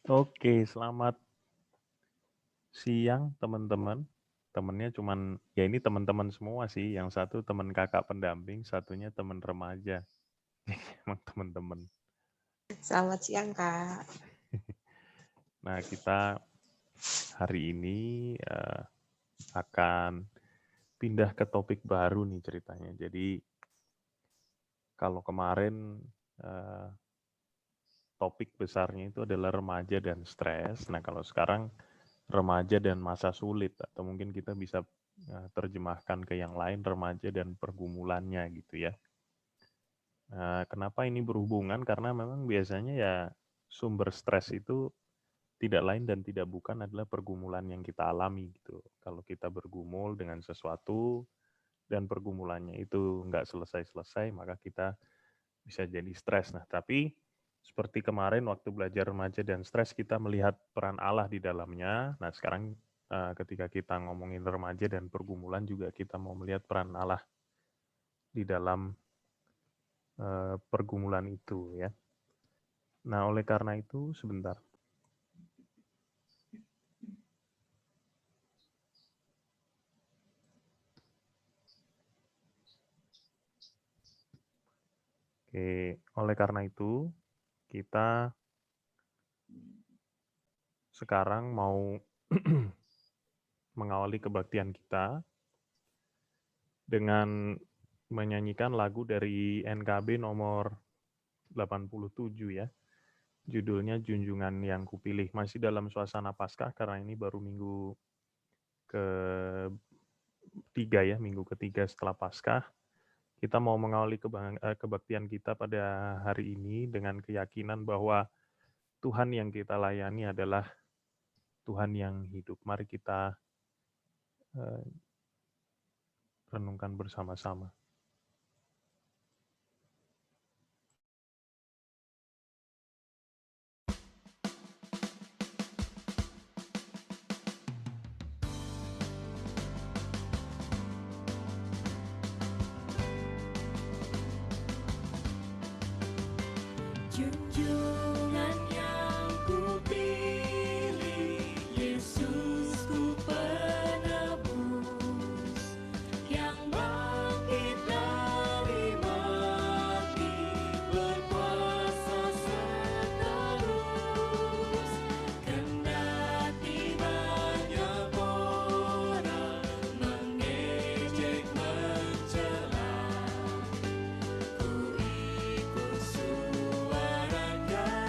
Oke, selamat siang teman-teman. Temennya cuman, ya ini teman-teman semua sih. Yang satu teman kakak pendamping, satunya teman remaja. Emang teman-teman. Selamat siang, Kak. Nah, kita hari ini akan pindah ke topik baru nih ceritanya. Jadi, kalau kemarin eh, topik besarnya itu adalah remaja dan stres. Nah, kalau sekarang remaja dan masa sulit, atau mungkin kita bisa terjemahkan ke yang lain, remaja dan pergumulannya gitu ya. Kenapa ini berhubungan? Karena memang biasanya ya sumber stres itu tidak lain dan tidak bukan adalah pergumulan yang kita alami gitu. Kalau kita bergumul dengan sesuatu dan pergumulannya itu nggak selesai-selesai, maka kita bisa jadi stres. Nah, tapi seperti kemarin waktu belajar remaja dan stres, kita melihat peran Allah di dalamnya. Nah, sekarang ketika kita ngomongin remaja dan pergumulan juga kita mau melihat peran Allah di dalam pergumulan itu ya. Nah, oleh karena itu sebentar. Oke, oleh karena itu kita sekarang mau mengawali kebaktian kita dengan menyanyikan lagu dari NKB nomor 87 ya. Judulnya Junjungan yang Kupilih. Masih dalam suasana Paskah karena ini baru minggu ketiga ya, minggu ketiga setelah Paskah. Kita mau mengawali kebaktian kita pada hari ini dengan keyakinan bahwa Tuhan yang kita layani adalah Tuhan yang hidup. Mari kita renungkan bersama-sama. Junjungan yang kupilih, Yesus ku penebus, yang bangkit dari mati, berkuasa seterus. Kendati banyak orang mengejek mencela, ku ikut suaranya.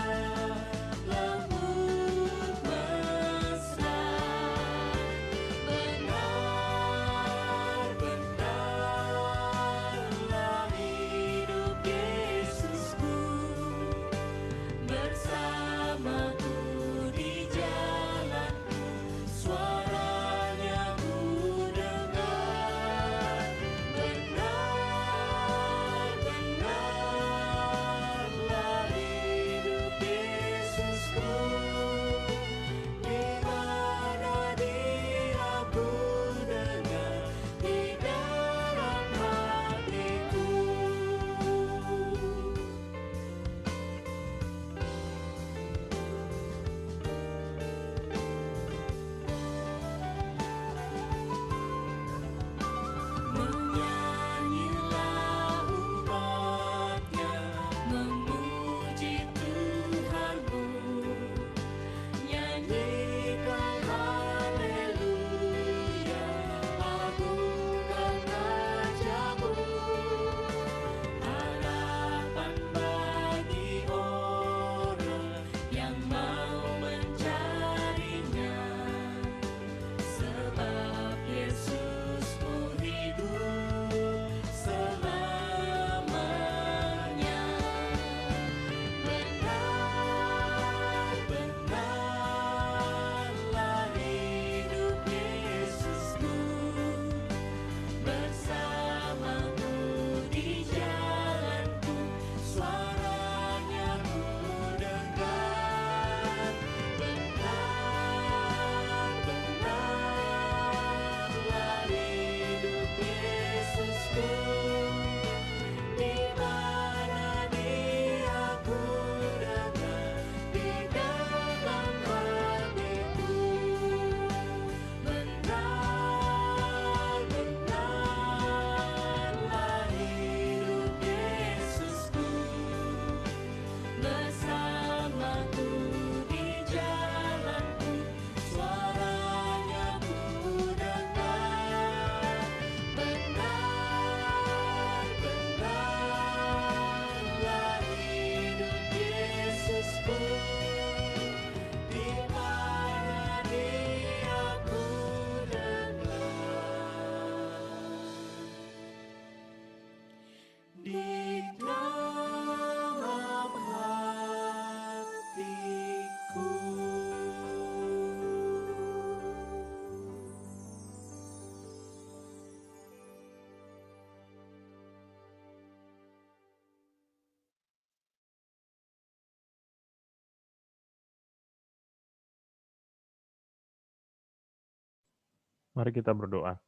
Mari kita berdoa.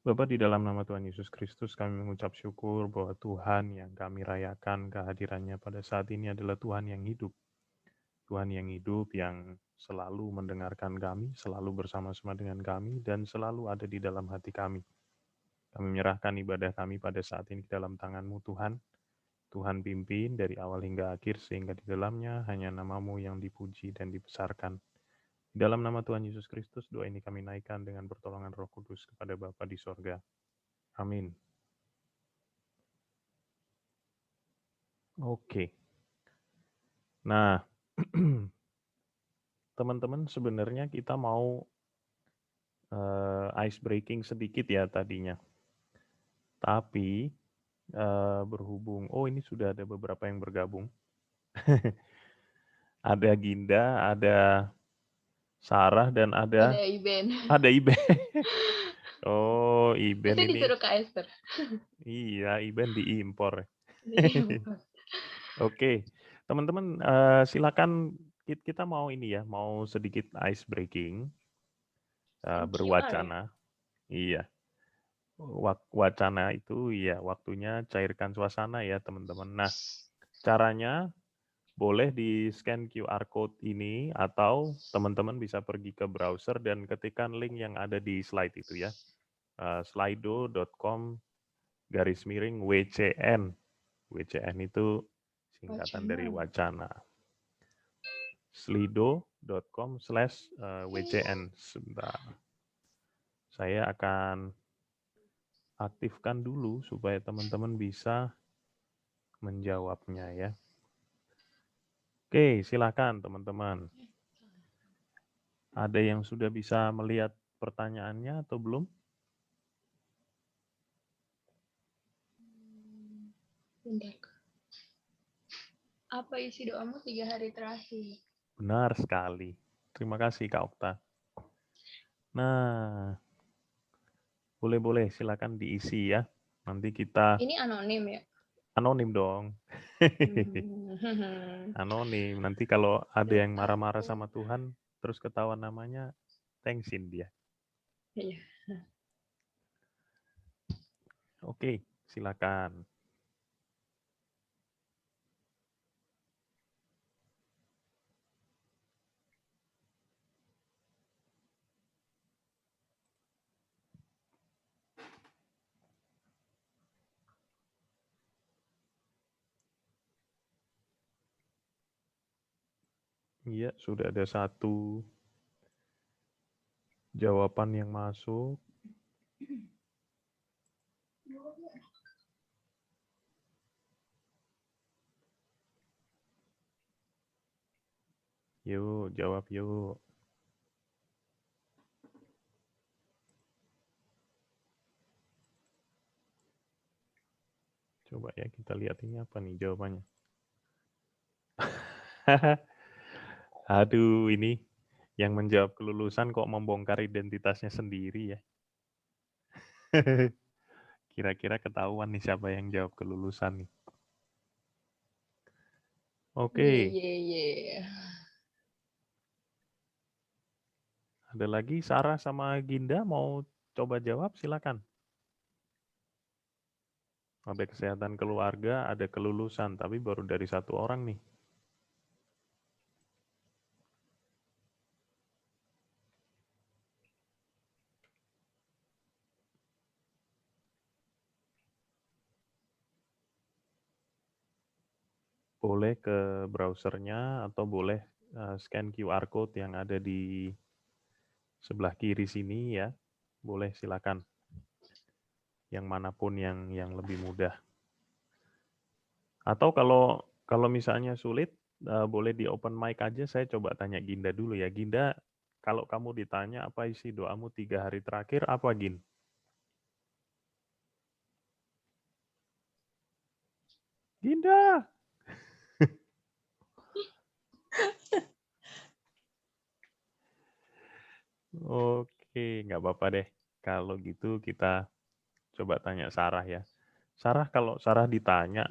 Bapa, di dalam nama Tuhan Yesus Kristus kami mengucap syukur bahwa Tuhan yang kami rayakan kehadirannya pada saat ini adalah Tuhan yang hidup. Tuhan yang hidup yang selalu mendengarkan kami, selalu bersama-sama dengan kami, dan selalu ada di dalam hati kami. Kami menyerahkan ibadah kami pada saat ini ke dalam tangan-Mu Tuhan. Tuhan pimpin dari awal hingga akhir sehingga di dalamnya hanya nama-Mu yang dipuji dan dibesarkan. Di dalam nama Tuhan Yesus Kristus, doa ini kami naikkan dengan pertolongan Roh Kudus kepada Bapa di sorga. Amin. Oke. Nah, teman-teman sebenarnya kita mau ice breaking sedikit ya tadinya. Tapi berhubung, ini sudah ada beberapa yang bergabung. Ada Ginda, ada Sarah, dan Ada Iben. ada Iben. Oh, Iben Itu ini. disuruh ke Esther. Iya, Iben diimpor. Oke, teman-teman silakan kita mau ini ya, mau sedikit ice breaking, berwacana. Iya, wacana itu ya waktunya cairkan suasana ya teman-teman. Nah, caranya boleh di scan QR code ini atau teman-teman bisa pergi ke browser dan ketikkan link yang ada di slide itu ya. slido.com/WCN. WCN itu singkatan dari wacana. slido.com/WCN. Sebentar. Saya akan aktifkan dulu supaya teman-teman bisa menjawabnya ya. Oke, silakan teman-teman. Ada yang sudah bisa melihat pertanyaannya atau belum? Bentar. Apa isi doamu 3 hari terakhir? Benar sekali. Terima kasih Kak Okta. Nah, boleh-boleh silakan diisi ya. Nanti kita Ini anonim ya? anonim dong. Anonim. Nanti kalau ada yang marah-marah sama Tuhan, terus ketahuan namanya, thanksin dia. Iya. Oke, silakan. Iya, sudah ada satu jawaban yang masuk. Yuk, jawab yuk. Coba ya kita lihat ini apa nih jawabannya. Aduh, ini yang menjawab kelulusan kok membongkar identitasnya sendiri ya. Kira-kira ketahuan nih siapa yang jawab kelulusan nih. Oke. Iya. Ada lagi Sarah sama Ginda mau coba jawab, silakan. Ada kesehatan keluarga, ada kelulusan, tapi baru dari satu orang nih. Boleh ke browsernya atau boleh scan QR code yang ada di sebelah kiri sini ya. Boleh silakan. Yang manapun yang lebih mudah. Atau kalau misalnya sulit, boleh di open mic aja. Saya coba tanya Ginda dulu ya. Ginda, kalau kamu ditanya apa isi doamu 3 hari terakhir, apa Gin? Ginda. Oke, nggak apa-apa deh. Kalau gitu kita coba tanya Sarah ya. Sarah, kalau Sarah ditanya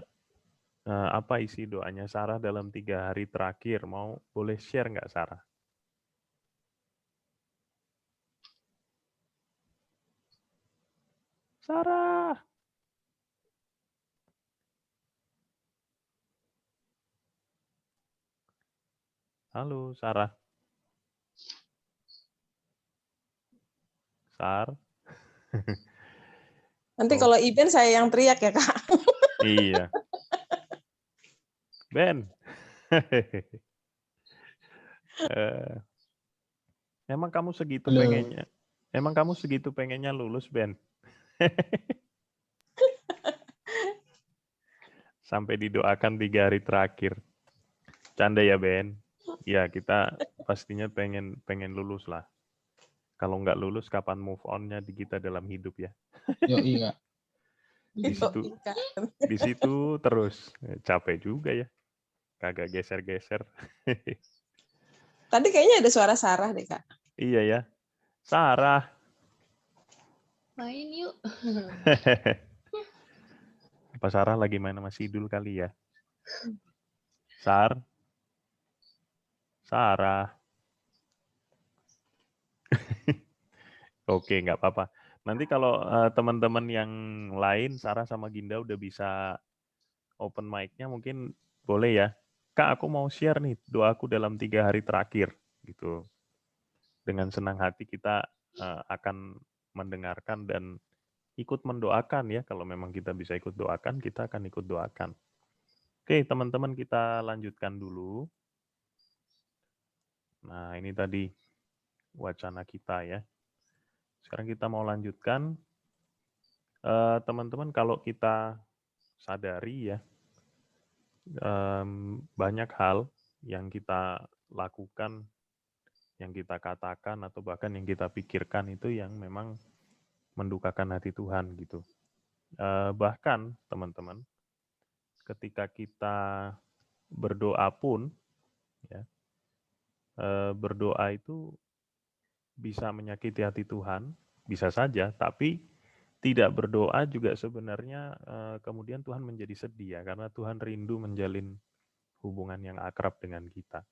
apa isi doanya Sarah dalam 3 hari terakhir, boleh share nggak Sarah? Sarah. Halo, Sarah. Sar. Nanti Oh, kalau event saya yang teriak ya, Kak. iya. Ben. Eh, emang kamu segitu Halo. pengennya? Emang kamu segitu pengennya lulus, Ben? Sampai didoakan 3 hari terakhir. Canda ya, Ben. Ya, kita pastinya pengen lulus lah. Kalau nggak lulus, kapan move on-nya di kita dalam hidup ya? Yoi, Kak. Di situ, Kak. di situ terus. Capek juga ya. Kagak geser-geser. Tadi kayaknya ada suara Sarah deh, Kak. Iya ya. Sarah. Main yuk. Apa Sarah lagi main sama Sidul kali ya? Sarah. Oke, nggak apa-apa. Nanti kalau teman-teman yang lain, Sarah sama Ginda udah bisa open mic-nya, mungkin boleh ya. Kak, aku mau share nih doaku dalam 3 hari terakhir. Gitu. Dengan senang hati kita akan mendengarkan dan ikut mendoakan ya. Kalau memang kita bisa ikut doakan, kita akan ikut doakan. Oke, teman-teman kita lanjutkan dulu. Nah, ini tadi wacana kita ya. Sekarang kita mau lanjutkan. Teman-teman, kalau kita sadari ya, banyak hal yang kita lakukan, yang kita katakan, atau bahkan yang kita pikirkan itu yang memang mendukakan hati Tuhan gitu. Bahkan teman-teman, ketika kita berdoa pun, ya, berdoa itu bisa menyakiti hati Tuhan, bisa saja, tapi tidak berdoa juga sebenarnya kemudian Tuhan menjadi sedih ya, karena Tuhan rindu menjalin hubungan yang akrab dengan kita.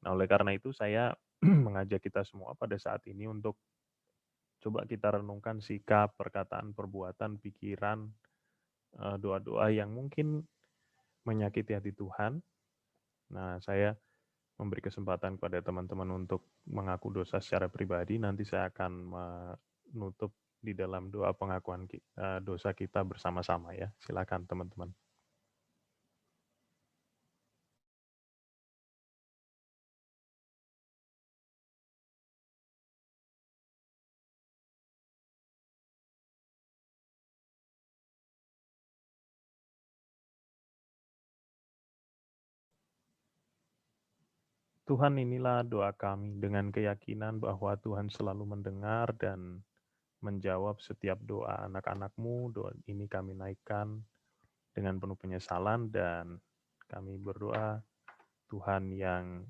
Nah, oleh karena itu saya mengajak kita semua pada saat ini untuk coba kita renungkan sikap, perkataan, perbuatan, pikiran, doa-doa yang mungkin menyakiti hati Tuhan. Nah, saya memberi kesempatan kepada teman-teman untuk mengaku dosa secara pribadi. Nanti saya akan menutup di dalam doa pengakuan dosa kita bersama-sama ya. Silakan teman-teman. Tuhan, inilah doa kami dengan keyakinan bahwa Tuhan selalu mendengar dan menjawab setiap doa anak-anak-Mu. Doa ini kami naikkan dengan penuh penyesalan dan kami berdoa Tuhan yang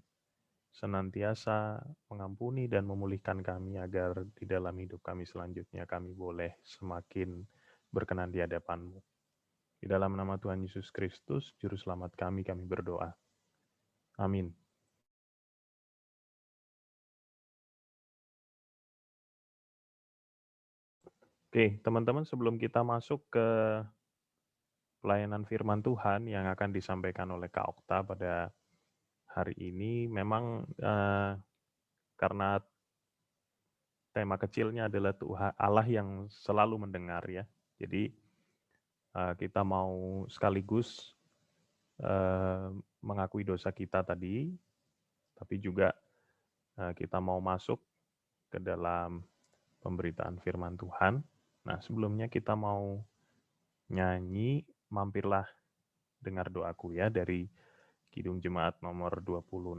senantiasa mengampuni dan memulihkan kami agar di dalam hidup kami selanjutnya kami boleh semakin berkenan di hadapan-Mu. Di dalam nama Tuhan Yesus Kristus, Juru Selamat kami berdoa. Amin. Oke, teman-teman, sebelum kita masuk ke pelayanan firman Tuhan yang akan disampaikan oleh Kak Okta pada hari ini, memang karena tema kecilnya adalah Tuhan Allah yang selalu mendengar ya. Jadi kita mau sekaligus mengakui dosa kita tadi, tapi juga kita mau masuk ke dalam pemberitaan firman Tuhan. Nah, sebelumnya kita mau nyanyi Mampirlah Dengar Doaku ya dari Kidung Jemaat nomor 26.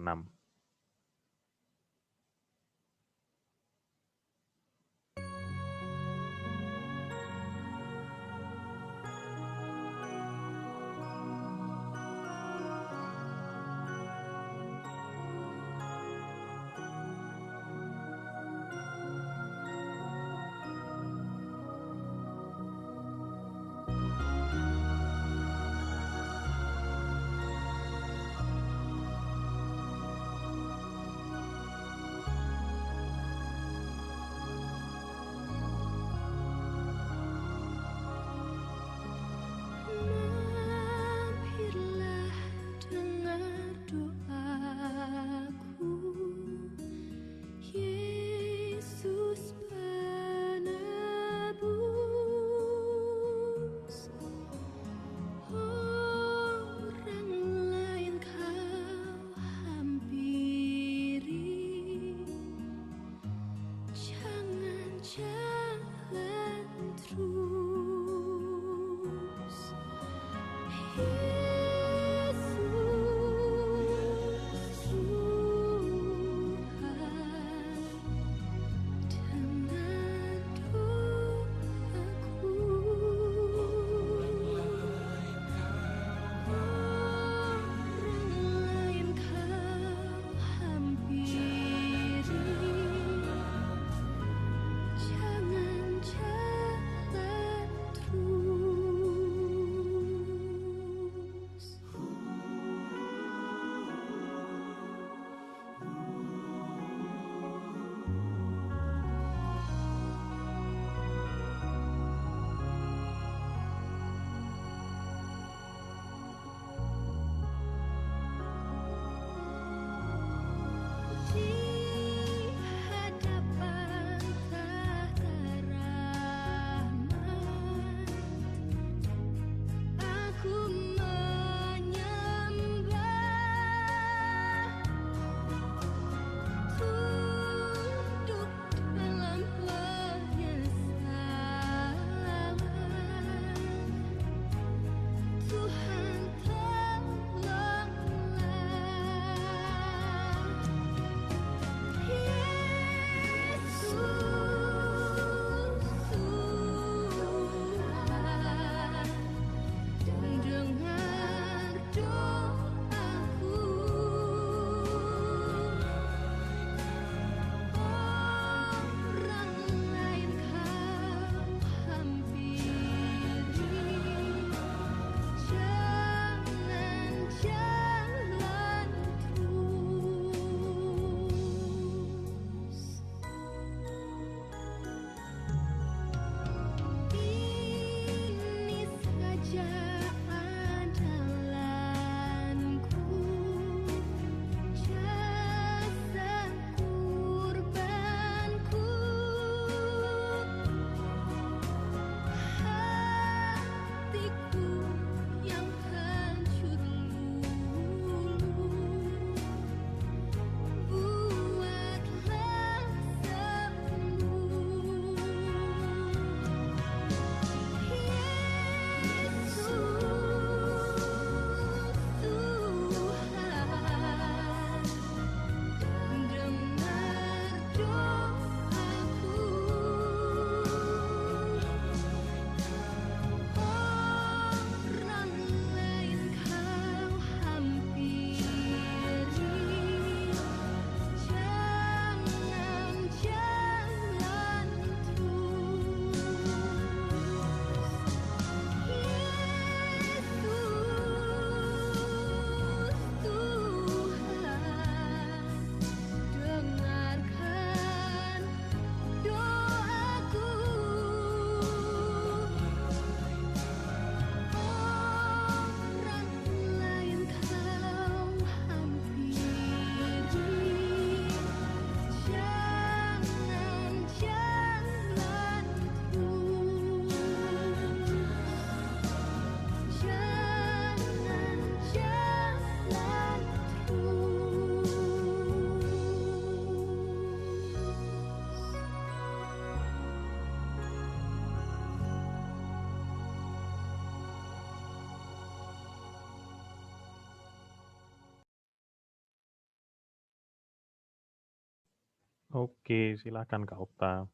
Oke, silakan Kak Okta.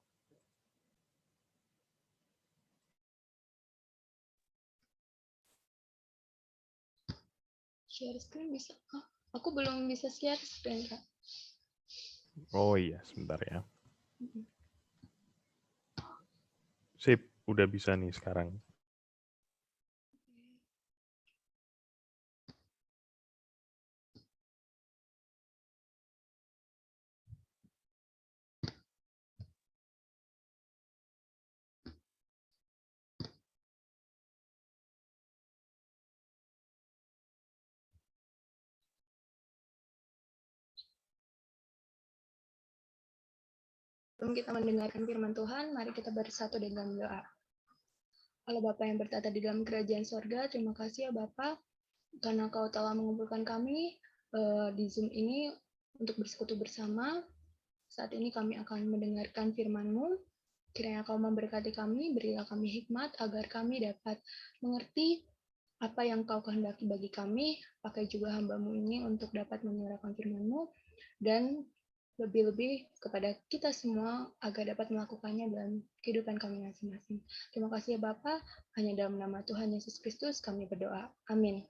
Share screen bisa. Ah, aku belum bisa share screen, Kak. Oh iya, sebentar ya. Mm-mm. Sip, udah bisa nih sekarang. Sebelum kita mendengarkan firman Tuhan, mari kita bersatu dalam doa. Allah Bapa yang bertata di dalam kerajaan sorga, terima kasih ya Bapa, karena Kau telah mengumpulkan kami di Zoom ini untuk bersekutu bersama. Saat ini kami akan mendengarkan firman-Mu. Kiranya Kau memberkati kami, berilah kami hikmat agar kami dapat mengerti apa yang Kau kehendaki bagi kami. Pakai juga hamba-Mu ini untuk dapat menyuarakan firman-Mu dan lebih-lebih kepada kita semua agar dapat melakukannya dalam kehidupan kami masing-masing. Terima kasih ya Bapa, hanya dalam nama Tuhan Yesus Kristus kami berdoa. Amin.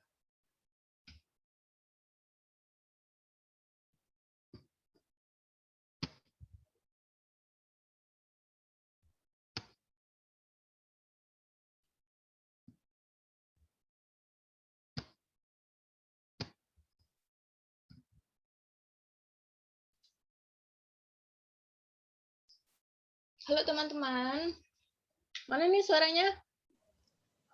Halo teman-teman, mana nih suaranya?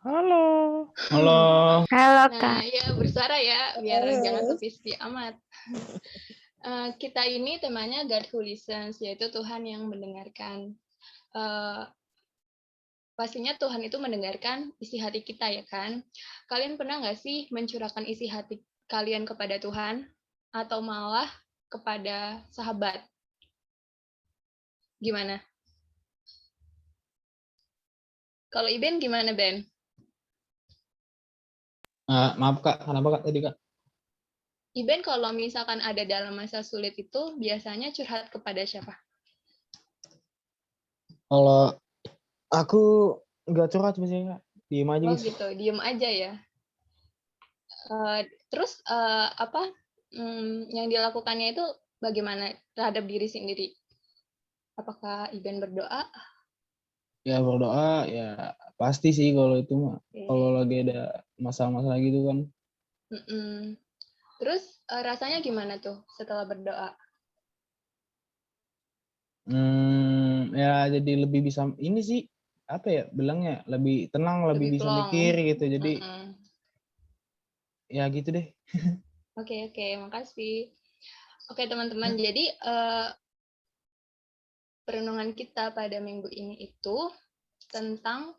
Halo. Halo. Halo Nah, Kak. ya bersuara ya, biar Halo. jangan sepi-sepi amat. Kita ini temanya God Who Listens, yaitu Tuhan yang mendengarkan. Eh, pastinya Tuhan itu mendengarkan isi hati kita ya kan. Kalian pernah nggak sih mencurahkan isi hati kalian kepada Tuhan? Atau malah kepada sahabat? Gimana? Kalau Iben gimana Ben? Maaf Kak, kenapa Kak tadi Kak? Iben kalau misalkan ada dalam masa sulit itu biasanya curhat kepada siapa? Kalau aku nggak curhat biasanya Kak, diem aja Oh gitu. gitu, diem aja ya. Terus yang dilakukannya itu bagaimana terhadap diri sendiri? Apakah Iben berdoa? Ya berdoa ya pasti sih kalau itu mah. Kalau lagi ada masalah-masalah gitu kan. Mm-mm. Terus rasanya gimana tuh setelah berdoa? Ya jadi lebih bisa ini sih apa ya bilangnya lebih tenang, lebih bisa plong. mikir gitu. Jadi Mm-mm. ya gitu deh. Oke, makasih. Oke teman-teman, jadi perenungan kita pada minggu ini itu tentang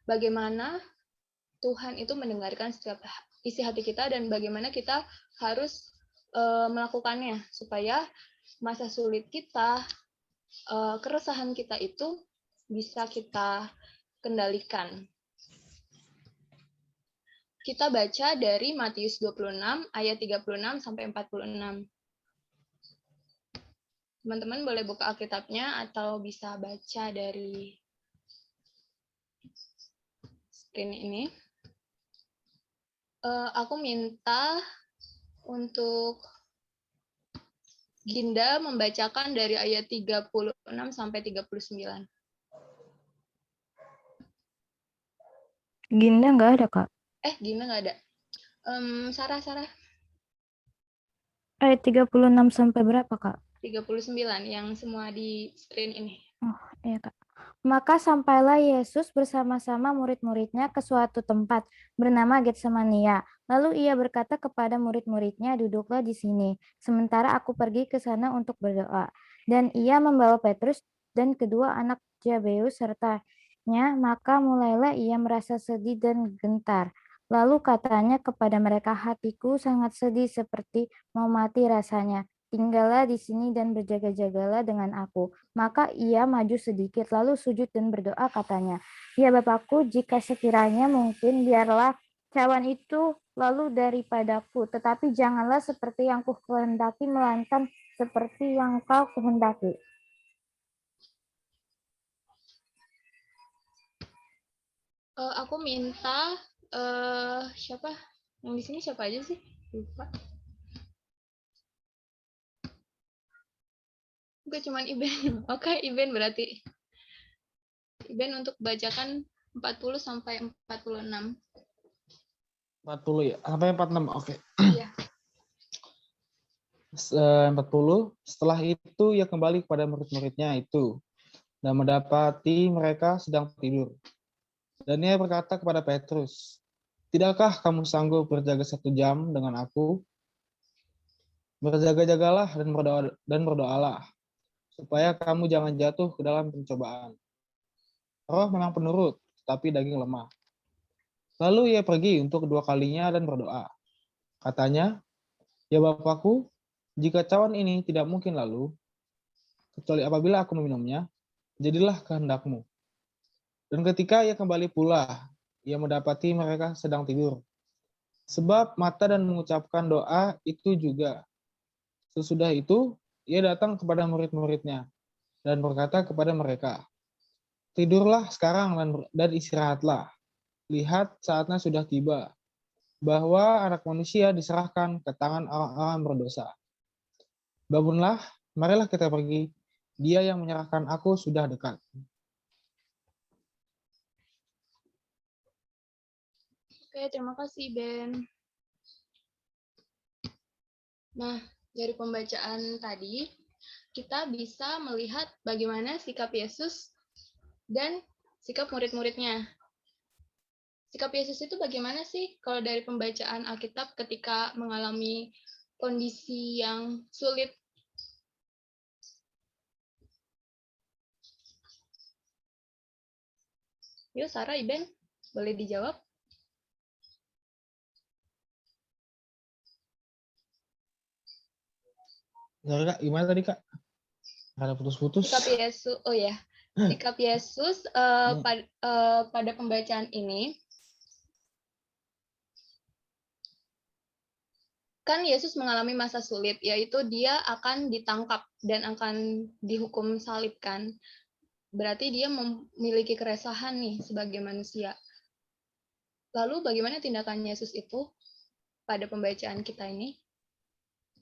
bagaimana Tuhan itu mendengarkan setiap isi hati kita dan bagaimana kita harus melakukannya supaya masa sulit kita, keresahan kita itu bisa kita kendalikan. Kita baca dari Matius 26 ayat 36 sampai 46. Teman-teman boleh buka Alkitabnya atau bisa baca dari screen ini. Aku minta untuk Ginda membacakan dari ayat 36 sampai 39. Ginda nggak ada Kak. Ginda nggak ada. Sarah. Ayat 36 sampai berapa Kak? 39 yang semua di screen ini. Oh iya Kak. Maka sampailah Yesus bersama-sama murid-muridnya ke suatu tempat bernama Getsemania. Lalu ia berkata kepada murid-muridnya, duduklah di sini, sementara aku pergi ke sana untuk berdoa. Dan ia membawa Petrus dan kedua anak Zebeus sertanya, maka mulailah ia merasa sedih dan gentar. Lalu katanya kepada mereka, hatiku sangat sedih seperti mau mati rasanya. Tinggallah di sini dan berjaga-jagalah dengan aku. Maka ia maju sedikit, lalu sujud dan berdoa katanya, ya Bapakku, jika sekiranya mungkin biarlah cawan itu lalu daripadaku, tetapi janganlah seperti yang ku kehendaki, melainkan seperti yang kau kehendaki. Aku minta siapa? Yang di sini siapa aja sih? Lupa. Gue cuman Iben. Oke, Iben berarti. Iben untuk bacakan 40 sampai 46. 40 ya, sampai 46. Oke. Iya. 40. Setelah itu ia kembali kepada murid-muridnya itu dan mendapati mereka sedang tidur. Dan ia berkata kepada Petrus, "Tidakkah kamu sanggup berjaga 1 jam dengan aku? Berjaga-jagalah dan berdoalah, supaya kamu jangan jatuh ke dalam pencobaan. Roh memang penurut, tetapi daging lemah." Lalu ia pergi untuk kedua kalinya dan berdoa. Katanya, "Ya Bapakku, jika cawan ini tidak mungkin lalu, kecuali apabila aku meminumnya, jadilah kehendakmu." Dan ketika ia kembali pula, ia mendapati mereka sedang tidur. Sebab mata dan mengucapkan doa itu juga. Sesudah itu, ia datang kepada murid-muridnya dan berkata kepada mereka, "Tidurlah sekarang dan istirahatlah. Lihat saatnya sudah tiba, bahwa Anak Manusia diserahkan ke tangan orang-orang berdosa. Bangunlah, marilah kita pergi. Dia yang menyerahkan aku sudah dekat." Oke, terima kasih, Ben. Nah, dari pembacaan tadi, kita bisa melihat bagaimana sikap Yesus dan sikap murid-muridnya. Sikap Yesus itu bagaimana sih kalau dari pembacaan Alkitab ketika mengalami kondisi yang sulit? Yuk, Sarah, Iben, boleh dijawab? Sorry, Kak, gimana tadi, Kak? Ada putus-putus. Sikap Yesus, oh ya, sikap Yesus pada pembacaan ini, kan Yesus mengalami masa sulit, yaitu dia akan ditangkap dan akan dihukum salib kan. Berarti dia memiliki keresahan nih sebagai manusia. Lalu bagaimana tindakan Yesus itu pada pembacaan kita ini,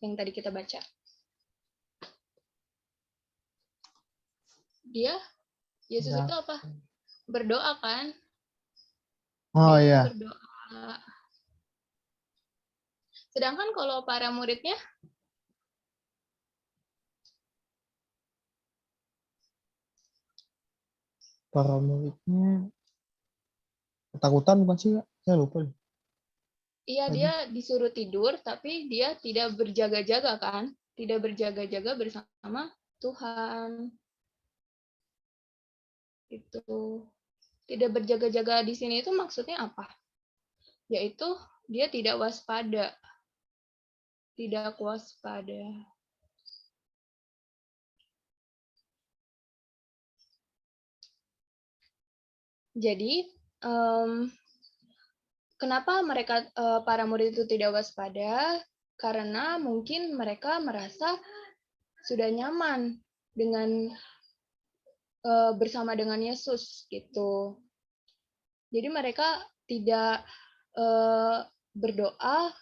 yang tadi kita baca? Yesus Ya. itu apa? Berdoa kan? Oh Dia iya. berdoa. Sedangkan kalau para muridnya, Para muridnya ketakutan bukan sih, Kak? Saya lupa deh. iya dia disuruh tidur, tapi dia tidak berjaga-jaga kan? Tidak berjaga-jaga bersama Tuhan. Itu. Tidak berjaga-jaga di sini itu maksudnya apa? Yaitu dia tidak waspada. Tidak waspada. Jadi, kenapa mereka para murid itu tidak waspada? Karena mungkin mereka merasa sudah nyaman dengan bersama dengan Yesus gitu. Jadi mereka tidak berdoa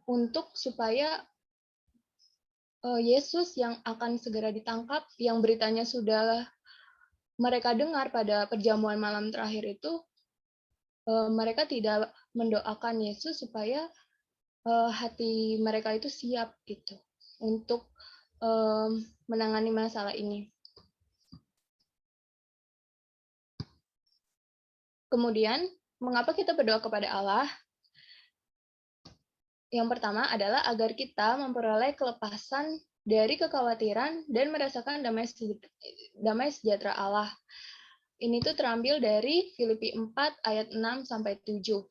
untuk supaya Yesus yang akan segera ditangkap, yang beritanya sudah mereka dengar pada perjamuan malam terakhir itu, mereka tidak mendoakan Yesus supaya hati mereka itu siap gitu untuk menangani masalah ini. Kemudian, mengapa kita berdoa kepada Allah? Yang pertama adalah agar kita memperoleh kelepasan dari kekhawatiran dan merasakan damai sejahtera Allah. Ini tuh terambil dari Filipi 4 ayat 6 sampai 7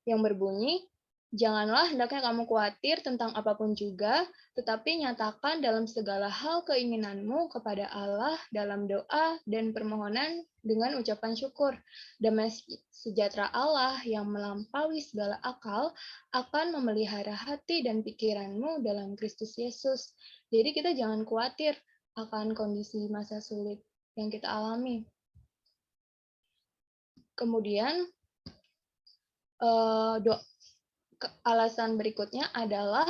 yang berbunyi, "Janganlah hendaknya kamu khawatir tentang apapun juga, tetapi nyatakan dalam segala hal keinginanmu kepada Allah dalam doa dan permohonan dengan ucapan syukur. Damai sejahtera Allah yang melampaui segala akal akan memelihara hati dan pikiranmu dalam Kristus Yesus." Jadi kita jangan khawatir akan kondisi masa sulit yang kita alami. Kemudian alasan berikutnya adalah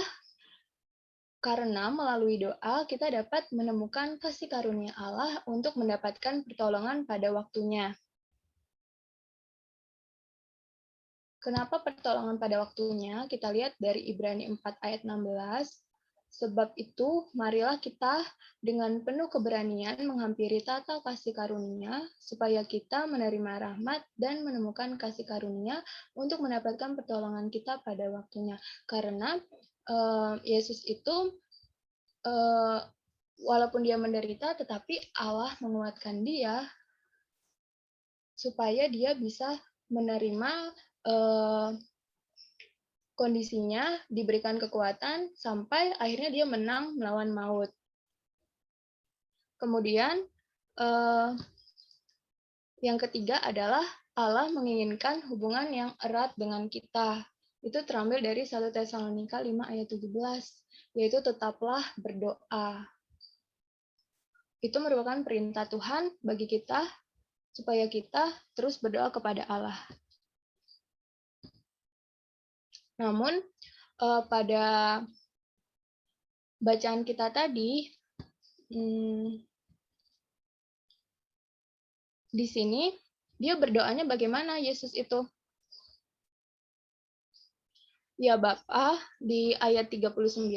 karena melalui doa kita dapat menemukan kasih karunia Allah untuk mendapatkan pertolongan pada waktunya. Kenapa pertolongan pada waktunya? Kita lihat dari Ibrani 4 ayat 16. Sebab itu, marilah kita dengan penuh keberanian menghampiri tata kasih karunia, supaya kita menerima rahmat dan menemukan kasih karunia untuk mendapatkan pertolongan kita pada waktunya. Karena Yesus itu, walaupun dia menderita, tetapi Allah menguatkan dia supaya dia bisa menerima kondisinya, diberikan kekuatan sampai akhirnya dia menang melawan maut. Kemudian yang ketiga adalah Allah menginginkan hubungan yang erat dengan kita. Itu terambil dari 1 Tesalonika 5 ayat 17, yaitu tetaplah berdoa. Itu merupakan perintah Tuhan bagi kita supaya kita terus berdoa kepada Allah. Namun, pada bacaan kita tadi, di sini dia berdoanya bagaimana Yesus itu? Ya Bapa, di ayat 39,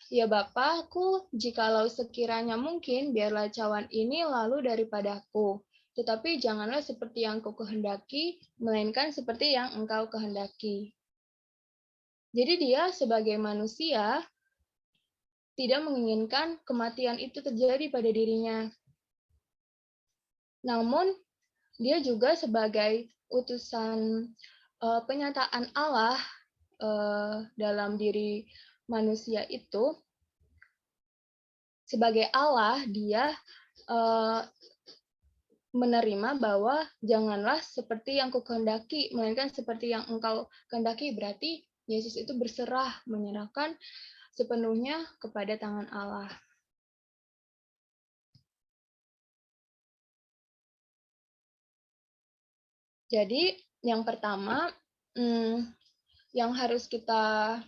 ya Bapa,ku jikalau sekiranya mungkin, biarlah cawan ini lalu daripadaku. Tetapi janganlah seperti yang ku kehendaki, melainkan seperti yang engkau kehendaki. Jadi dia sebagai manusia tidak menginginkan kematian itu terjadi pada dirinya. Namun, dia juga sebagai utusan penyataan Allah dalam diri manusia itu, sebagai Allah, dia menerima bahwa janganlah seperti yang kukehendaki, melainkan seperti yang engkau kehendaki. Berarti Yesus itu berserah, menyerahkan sepenuhnya kepada tangan Allah. Jadi, yang pertama, yang harus kita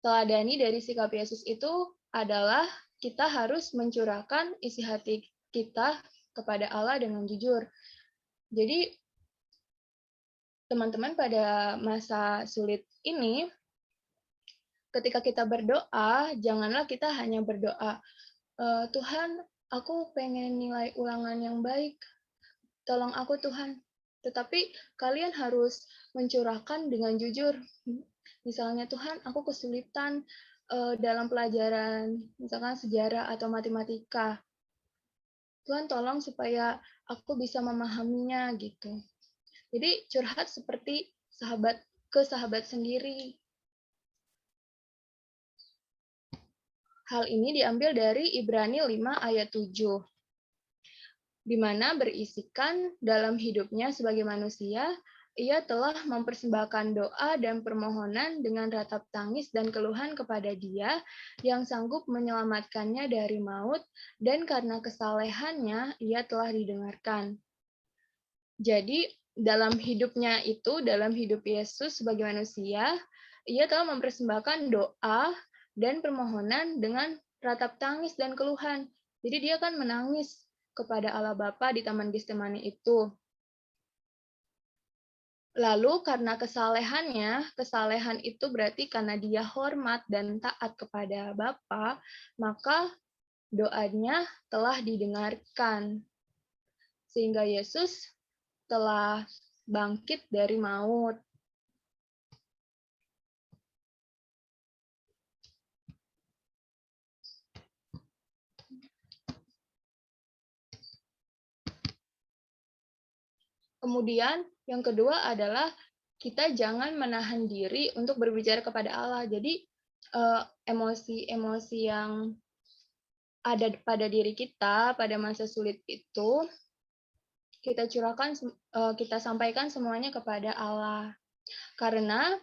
teladani dari sikap Yesus itu adalah kita harus mencurahkan isi hati kita kepada Allah dengan jujur. Jadi, teman-teman pada masa sulit ini, ketika kita berdoa, janganlah kita hanya berdoa, Tuhan, aku pengen nilai ulangan yang baik, tolong aku Tuhan. Tetapi kalian harus mencurahkan dengan jujur. Misalnya, Tuhan, aku kesulitan dalam pelajaran, misalkan sejarah atau matematika. Tuhan, tolong supaya aku bisa memahaminya, gitu. Jadi, curhat seperti sahabat ke sahabat sendiri. Hal ini diambil dari Ibrani 5 ayat 7. Di mana berisikan dalam hidupnya sebagai manusia, ia telah mempersembahkan doa dan permohonan dengan ratap tangis dan keluhan kepada Dia yang sanggup menyelamatkannya dari maut, dan karena kesalehannya ia telah didengarkan. Jadi, dalam hidupnya itu, dalam hidup Yesus sebagai manusia, ia telah mempersembahkan doa dan permohonan dengan ratap tangis dan keluhan. Jadi dia kan menangis kepada Allah Bapa di Taman Getsemani itu. Lalu karena kesalehan itu berarti karena dia hormat dan taat kepada Bapa, maka doanya telah didengarkan. Sehingga Yesus telah bangkit dari maut. Kemudian yang kedua adalah kita jangan menahan diri untuk berbicara kepada Allah. Jadi emosi-emosi yang ada pada diri kita pada masa sulit itu kita curahkan, kita sampaikan semuanya kepada Allah. Karena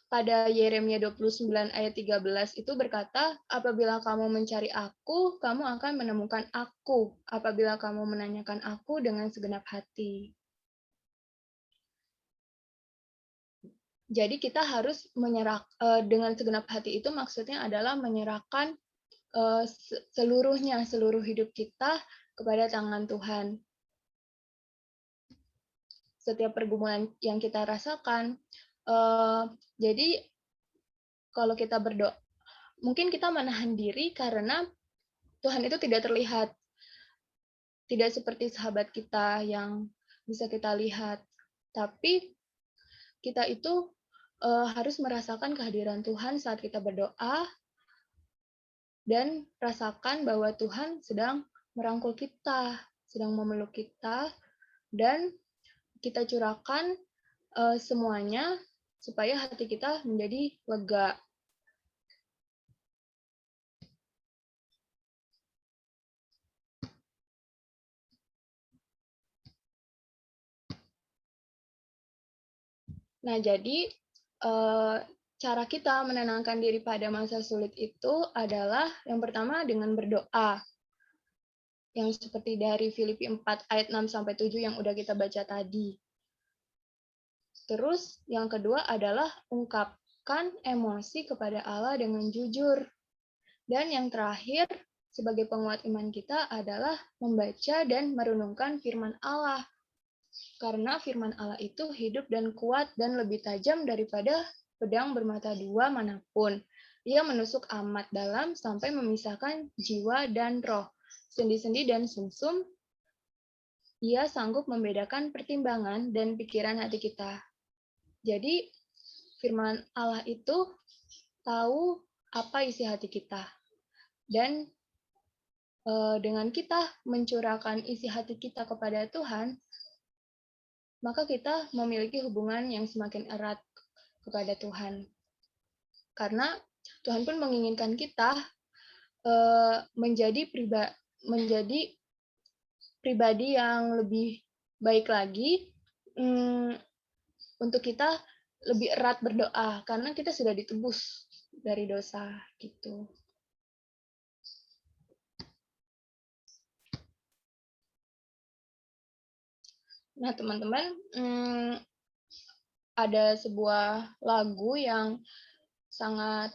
pada Yeremia 29 ayat 13 itu berkata, apabila kamu mencari aku, kamu akan menemukan aku. Apabila kamu menanyakan aku dengan segenap hati. Jadi kita harus dengan segenap hati itu maksudnya adalah menyerahkan seluruhnya, seluruh hidup kita kepada tangan Tuhan. Setiap pergumulan yang kita rasakan. Jadi kalau kita berdoa, mungkin kita menahan diri karena Tuhan itu tidak terlihat. Tidak seperti sahabat kita yang bisa kita lihat. Tapi kita itu harus merasakan kehadiran Tuhan saat kita berdoa dan rasakan bahwa Tuhan sedang merangkul kita, sedang memeluk kita, dan kita curahkan semuanya supaya hati kita menjadi lega. Nah, jadi cara kita menenangkan diri pada masa sulit itu adalah yang pertama dengan berdoa. Yang seperti dari Filipi 4 ayat 6-7 yang udah kita baca tadi. Terus yang kedua adalah ungkapkan emosi kepada Allah dengan jujur. Dan yang terakhir sebagai penguat iman kita adalah membaca dan merenungkan firman Allah. Karena firman Allah itu hidup dan kuat dan lebih tajam daripada pedang bermata dua manapun. Ia menusuk amat dalam sampai memisahkan jiwa dan roh, sendi-sendi dan sumsum. Ia sanggup membedakan pertimbangan dan pikiran hati kita. Jadi firman Allah itu tahu apa isi hati kita. Dan dengan kita mencurahkan isi hati kita kepada Tuhan, maka kita memiliki hubungan yang semakin erat kepada Tuhan. Karena Tuhan pun menginginkan kita menjadi pribadi yang lebih baik lagi untuk kita lebih erat berdoa karena kita sudah ditebus dari dosa gitu. Nah, teman-teman, ada sebuah lagu yang sangat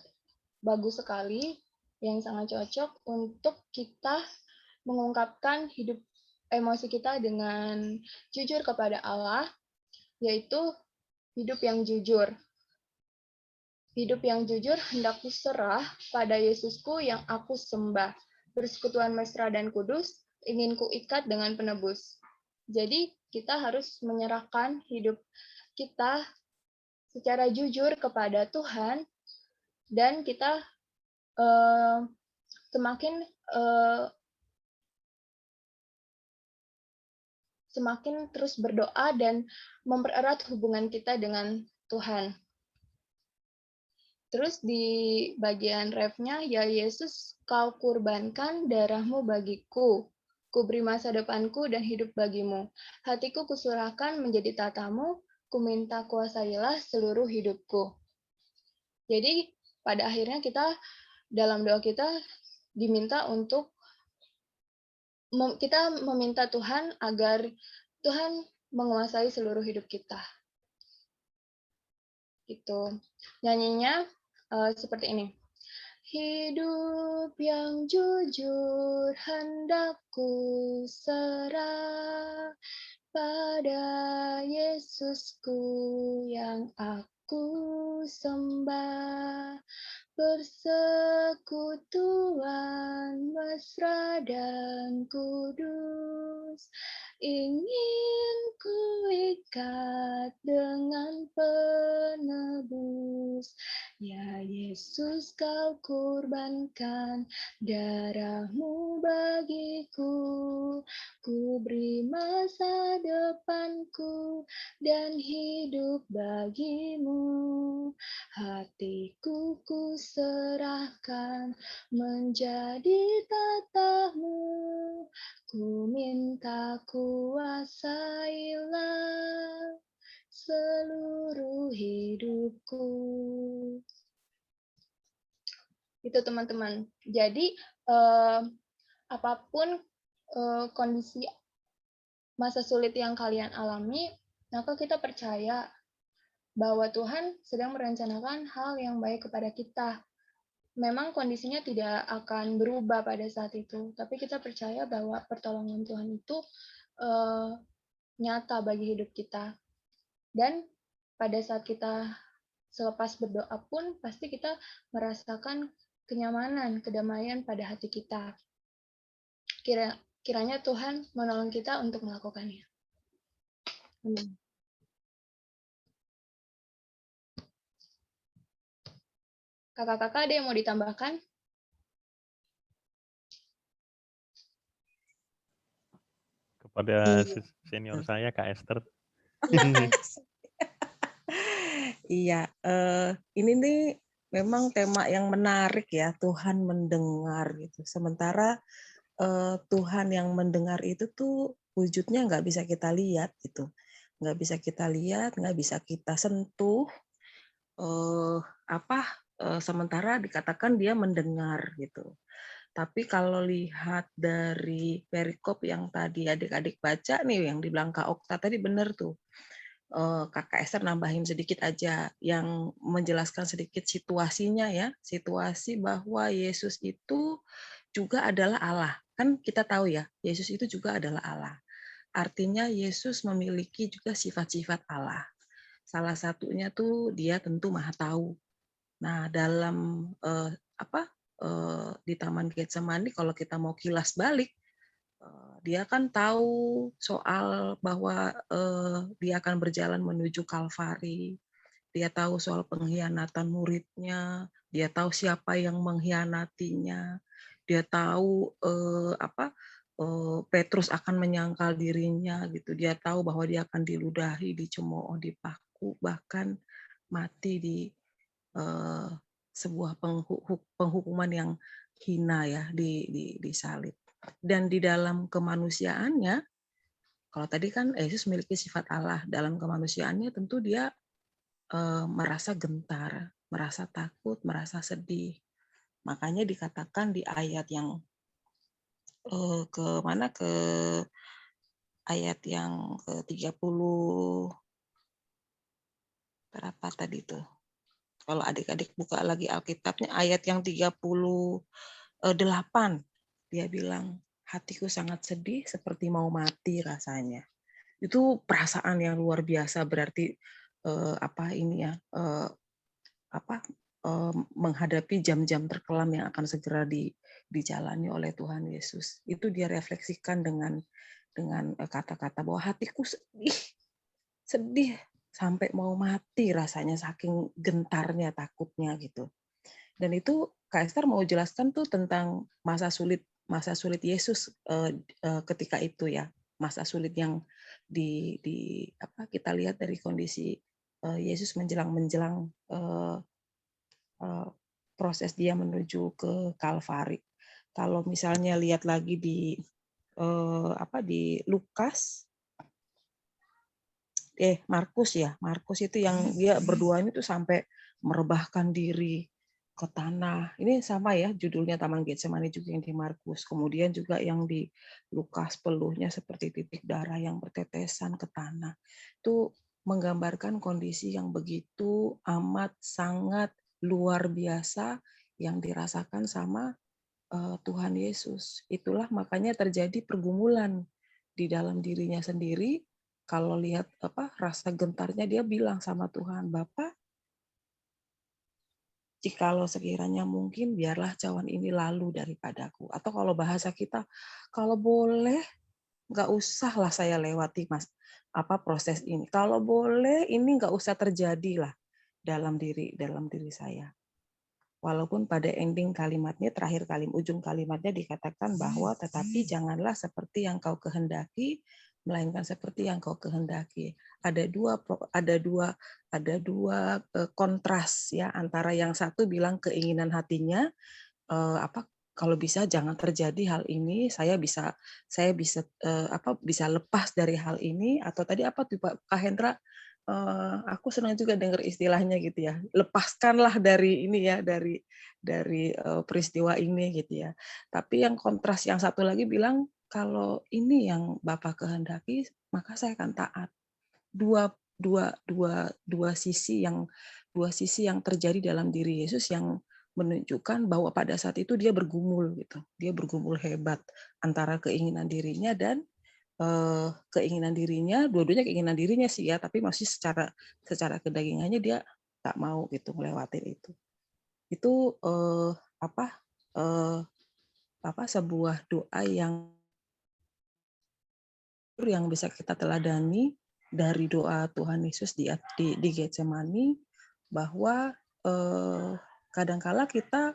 bagus sekali, yang sangat cocok untuk kita mengungkapkan emosi kita dengan jujur kepada Allah, yaitu hidup yang jujur. Hidup yang jujur hendak kuserah pada Yesusku yang aku sembah. Persekutuan mesra dan kudus, ingin kuikat dengan penebus. Jadi, kita harus menyerahkan hidup kita secara jujur kepada Tuhan, dan kita semakin terus berdoa dan mempererat hubungan kita dengan Tuhan. Terus di bagian refnya, ya Yesus, kau kurbankan darahmu bagiku. Ku beri masa depanku dan hidup bagimu. Hatiku kuserahkan menjadi tatamu, ku minta kuasailah seluruh hidupku. Jadi pada akhirnya kita dalam doa kita diminta untuk kita meminta Tuhan agar Tuhan menguasai seluruh hidup kita. Gitu. Nyanyinya seperti ini. Hidup yang jujur hendak ku serah pada Yesusku yang aku sembah. Persekutuan mesra dan kudus ingin kuikat dengan penebus. Ya Yesus, kau kurbankan darahmu bagiku. Ku beri masa depanku dan hidup bagimu. Hatiku ku serahkan menjadi tatamu. Ku minta kuasailah seluruh hidupku. Itu teman-teman. Jadi apapun kondisi masa sulit yang kalian alami, maka kita percaya bahwa Tuhan sedang merencanakan hal yang baik kepada kita. Memang kondisinya tidak akan berubah pada saat itu, tapi kita percaya bahwa pertolongan Tuhan itu nyata bagi hidup kita. Dan pada saat kita selepas berdoa pun pasti kita merasakan kenyamanan, kedamaian pada hati kita. Kiranya Tuhan menolong kita untuk melakukannya. Amin. Kakak-kakak ada yang mau ditambahkan? Kepada Iya. senior saya, Kak Esther. Iya, ini nih memang tema yang menarik ya, Tuhan mendengar gitu. Sementara Tuhan yang mendengar itu tuh wujudnya nggak bisa kita lihat gitu, nggak bisa kita lihat, nggak bisa kita sentuh. Sementara dikatakan dia mendengar gitu. Tapi kalau lihat dari perikop yang tadi adik-adik baca nih, yang dibilang Kak Okta tadi benar tuh. Kakak Esther nambahin sedikit aja, yang menjelaskan sedikit situasinya ya, situasi bahwa Yesus itu juga adalah Allah. Kan kita tahu ya, Yesus itu juga adalah Allah. Artinya Yesus memiliki juga sifat-sifat Allah. Salah satunya tuh dia tentu Maha Tahu. Nah, dalam di Taman Getsemani kalau kita mau kilas balik, dia kan tahu soal bahwa dia akan berjalan menuju Kalvari. Dia tahu soal pengkhianatan muridnya, dia tahu siapa yang mengkhianatinya, dia tahu Petrus akan menyangkal dirinya gitu. Dia tahu bahwa dia akan diludahi, dicemooh, dipaku, bahkan mati di sebuah penghukuman yang hina ya, di salib. Dan di dalam kemanusiaannya, kalau tadi kan Yesus memiliki sifat Allah, dalam kemanusiaannya tentu dia merasa gentar, merasa takut, merasa sedih. Makanya dikatakan di ayat yang ke ayat yang ke-30 berapa tadi tuh? Kalau adik-adik buka lagi Alkitabnya, ayat yang 38, dia bilang, hatiku sangat sedih seperti mau mati rasanya. Itu perasaan yang luar biasa, berarti menghadapi jam-jam terkelam yang akan segera dijalani oleh Tuhan Yesus. Itu dia refleksikan dengan kata-kata bahwa hatiku sedih sampai mau mati rasanya, saking gentarnya, takutnya gitu. Dan itu Kak Esther mau jelaskan tuh tentang masa sulit Yesus ketika itu ya, masa sulit yang kita lihat dari kondisi Yesus menjelang proses dia menuju ke Kalvari. Kalau misalnya lihat lagi di Lukas, Markus itu yang dia berduanya itu sampai merebahkan diri ke tanah. Ini sama ya judulnya Taman Getsemani juga yang di Markus. Kemudian juga yang di Lukas peluhnya seperti titik darah yang bertetesan ke tanah. Itu menggambarkan kondisi yang begitu amat sangat luar biasa yang dirasakan sama Tuhan Yesus. Itulah makanya terjadi pergumulan di dalam dirinya sendiri. Kalau lihat rasa gentarnya, dia bilang sama Tuhan, Bapa, jikalau sekiranya mungkin biarlah cawan ini lalu daripadaku. Atau kalau bahasa kita, kalau boleh nggak usahlah saya lewati proses ini. Kalau boleh ini nggak usah terjadi lah dalam diri saya. Walaupun pada ending kalimatnya, ujung kalimatnya dikatakan bahwa tetapi janganlah seperti yang kau kehendaki, melainkan seperti yang kau kehendaki. Ada dua kontras ya, antara yang satu bilang keinginan hatinya kalau bisa jangan terjadi hal ini, saya bisa lepas dari hal ini, atau tadi apa tuh Kak Hendra, aku senang juga dengar istilahnya gitu ya, lepaskanlah dari ini ya, dari peristiwa ini gitu ya. Tapi yang kontras yang satu lagi bilang, kalau ini yang Bapak kehendaki, maka saya akan taat. dua sisi yang terjadi dalam diri Yesus yang menunjukkan bahwa pada saat itu dia bergumul gitu. Dia bergumul hebat antara keinginan dirinya dan keinginan dirinya, dua-duanya keinginan dirinya sih ya, tapi masih secara kedagingannya dia nggak mau gitu ngelewatin itu. Itu sebuah doa yang bisa kita teladani dari doa Tuhan Yesus di Getsemani, bahwa kadangkala kita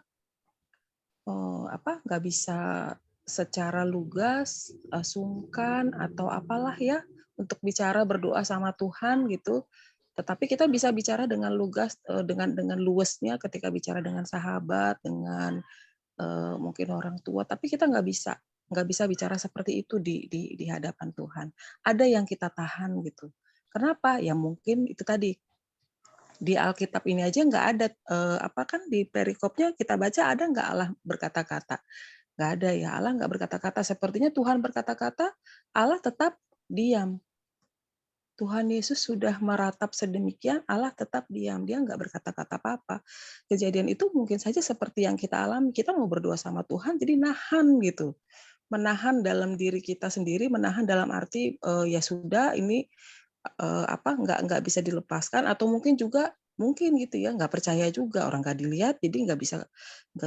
nggak bisa secara lugas, sungkan atau apalah ya untuk bicara berdoa sama Tuhan gitu. Tetapi kita bisa bicara dengan lugas, dengan luwesnya ketika bicara dengan sahabat, dengan mungkin orang tua. Tapi kita nggak bisa bicara seperti itu di hadapan Tuhan. Ada yang kita tahan gitu. Kenapa? Ya mungkin itu tadi di Alkitab ini aja nggak ada kan di perikopnya kita baca ada nggak Allah berkata-kata? Nggak ada ya, Allah nggak berkata-kata. Sepertinya Tuhan berkata-kata, Allah tetap diam. Tuhan Yesus sudah meratap sedemikian, Allah tetap diam. Dia nggak berkata-kata apa-apa. Kejadian itu mungkin saja seperti yang kita alami. Kita mau berdoa sama Tuhan, jadi nahan gitu. Menahan dalam diri kita sendiri, menahan dalam arti ya sudah ini nggak bisa dilepaskan, atau mungkin juga gitu ya nggak percaya juga, orang nggak dilihat jadi nggak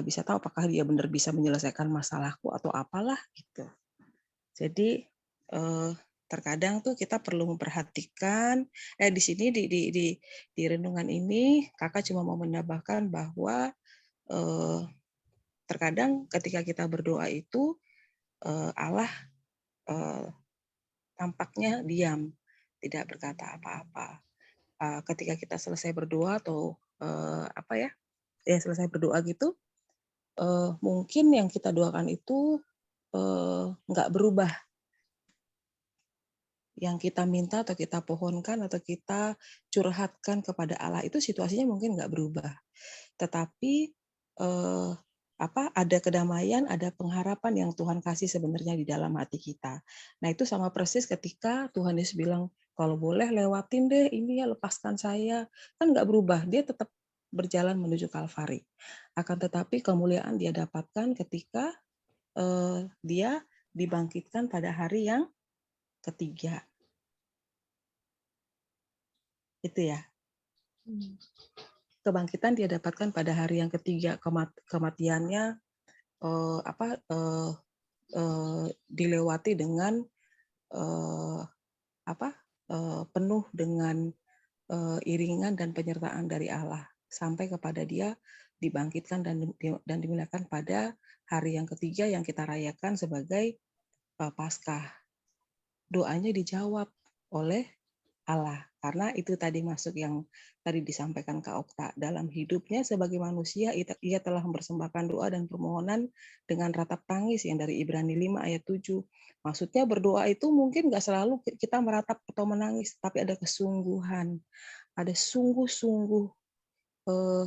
bisa tahu apakah dia benar bisa menyelesaikan masalahku atau apalah gitu. Jadi terkadang tuh kita perlu memperhatikan di sini di renungan ini kakak cuma mau menambahkan bahwa terkadang ketika kita berdoa itu Allah tampaknya diam, tidak berkata apa-apa. Ketika kita selesai berdoa atau selesai berdoa gitu, mungkin yang kita doakan itu nggak berubah. Yang kita minta atau kita pohonkan atau kita curhatkan kepada Allah itu situasinya mungkin nggak berubah. Tetapi ada kedamaian, ada pengharapan yang Tuhan kasih sebenarnya di dalam hati kita. Nah itu sama persis ketika Tuhan Yesus bilang, kalau boleh lewatin deh ini ya, lepaskan saya. Kan nggak berubah, dia tetap berjalan menuju Kalvari. Akan tetapi kemuliaan dia dapatkan ketika dia dibangkitkan pada hari yang ketiga. Itu ya. Kebangkitan dia dapatkan pada hari yang ketiga, kematiannya dilewati dengan penuh dengan iringan dan penyertaan dari Allah sampai kepada dia dibangkitkan dan dimuliakan pada hari yang ketiga yang kita rayakan sebagai Paskah. Doanya dijawab oleh Allah. Karena itu tadi masuk yang tadi disampaikan Kak Okta. Dalam hidupnya sebagai manusia, ia telah mempersembahkan doa dan permohonan dengan ratap tangis yang dari Ibrani 5 ayat 7. Maksudnya berdoa itu mungkin nggak selalu kita meratap atau menangis, tapi ada kesungguhan. Ada sungguh-sungguh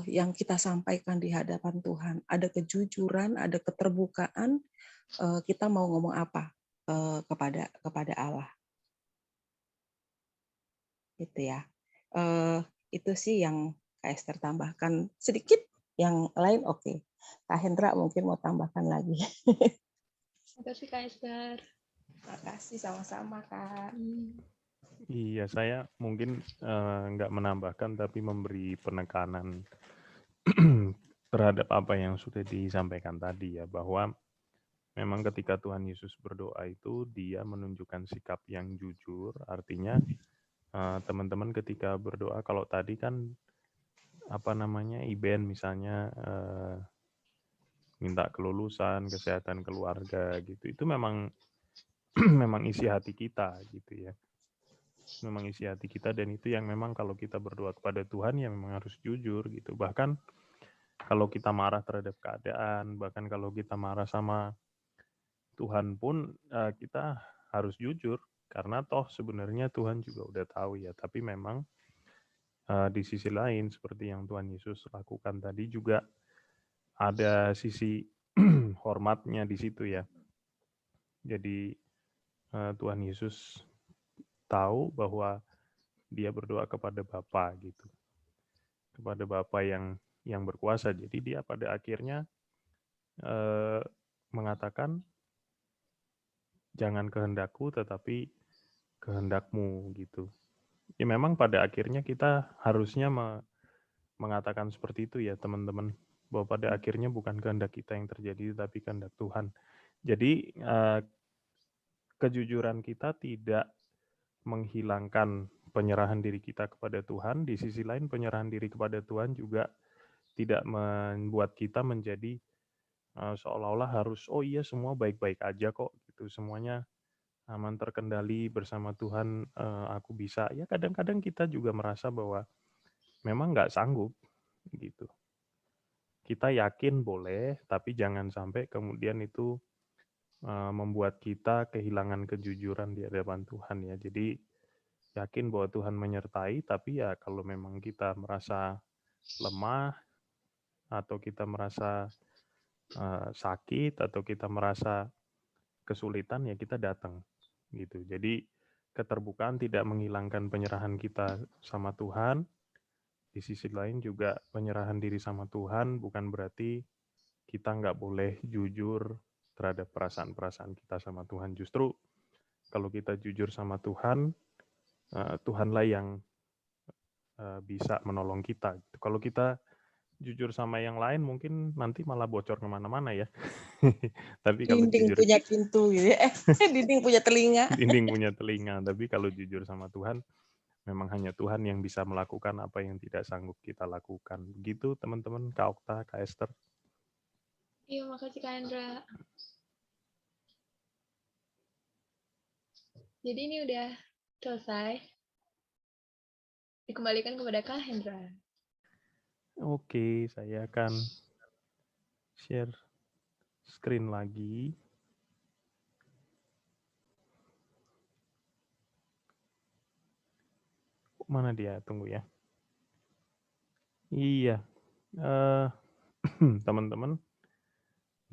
yang kita sampaikan di hadapan Tuhan. Ada kejujuran, ada keterbukaan, kita mau ngomong apa kepada Allah. Gitu ya. Itu sih yang Kak Esther tambahkan sedikit, yang lain oke. Kak Hendra mungkin mau tambahkan lagi. Terima kasih Kak Esther. Terima kasih, sama-sama Kak. Iya, saya mungkin nggak menambahkan tapi memberi penekanan terhadap apa yang sudah disampaikan tadi ya, bahwa memang ketika Tuhan Yesus berdoa itu dia menunjukkan sikap yang jujur, artinya teman-teman ketika berdoa, kalau tadi kan Iben misalnya minta kelulusan, kesehatan keluarga gitu, itu memang memang isi hati kita gitu ya, memang isi hati kita, dan itu yang memang kalau kita berdoa kepada Tuhan ya memang harus jujur gitu. Bahkan kalau kita marah terhadap keadaan, bahkan kalau kita marah sama Tuhan pun kita harus jujur, karena toh sebenarnya Tuhan juga udah tahu ya. Tapi memang di sisi lain seperti yang Tuhan Yesus lakukan tadi juga ada sisi hormatnya di situ ya. Jadi Tuhan Yesus tahu bahwa dia berdoa kepada Bapa gitu, kepada Bapa yang berkuasa. Jadi dia pada akhirnya mengatakan, jangan kehendakku tetapi kehendakmu gitu. Ya memang pada akhirnya kita harusnya mengatakan seperti itu ya teman-teman, bahwa pada akhirnya bukan kehendak kita yang terjadi tapi kehendak Tuhan. Jadi kejujuran kita tidak menghilangkan penyerahan diri kita kepada Tuhan, di sisi lain penyerahan diri kepada Tuhan juga tidak membuat kita menjadi seolah-olah harus, oh iya semua baik-baik aja kok gitu, semuanya aman terkendali bersama Tuhan, aku bisa. Ya kadang-kadang kita juga merasa bahwa memang nggak sanggup gitu. Kita yakin boleh, tapi jangan sampai kemudian itu membuat kita kehilangan kejujuran di hadapan Tuhan ya. Jadi yakin bahwa Tuhan menyertai, tapi ya kalau memang kita merasa lemah atau kita merasa sakit atau kita merasa kesulitan, ya kita datang gitu. Jadi keterbukaan tidak menghilangkan penyerahan kita sama Tuhan. Di sisi lain juga penyerahan diri sama Tuhan bukan berarti kita nggak boleh jujur terhadap perasaan-perasaan kita sama Tuhan. Justru kalau kita jujur sama Tuhan, Tuhanlah yang bisa menolong kita. Kalau kita jujur sama yang lain mungkin nanti malah bocor kemana-mana ya. Tapi kalau Dinding jujur, punya pintu gitu ya. Dinding punya telinga. dinding punya telinga. Tapi kalau jujur sama Tuhan, memang hanya Tuhan yang bisa melakukan apa yang tidak sanggup kita lakukan. Begitu teman-teman, Kak Okta, Kak Esther. Iya, makasih Kak Hendra. Jadi ini udah selesai. Dikembalikan kepada Kak Hendra. Oke, saya akan share screen lagi. Mana dia? Tunggu ya. Iya, teman-teman,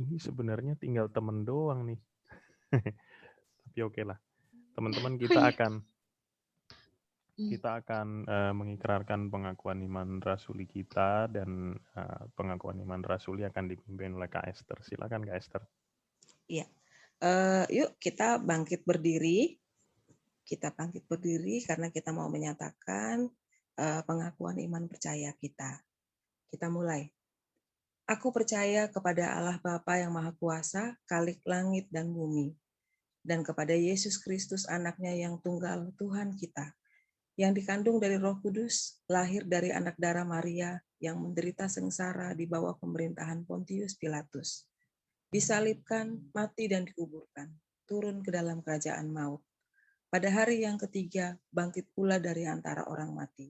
ini sebenarnya tinggal temen doang nih. Tapi oke lah. Teman-teman, kita akan mengikrarkan pengakuan iman rasuli kita, dan pengakuan iman rasuli akan dipimpin oleh Kak Esther. Silakan Kak Esther. Iya. Yuk kita bangkit berdiri. Kita bangkit berdiri karena kita mau menyatakan pengakuan iman percaya kita. Kita mulai. Aku percaya kepada Allah Bapa yang Maha Kuasa, Khalik langit dan bumi, dan kepada Yesus Kristus anaknya yang tunggal Tuhan kita, yang dikandung dari Roh Kudus, lahir dari anak darah Maria, yang menderita sengsara di bawah pemerintahan Pontius Pilatus, disalibkan, mati dan dikuburkan, turun ke dalam kerajaan maut. Pada hari yang ketiga, bangkit pula dari antara orang mati,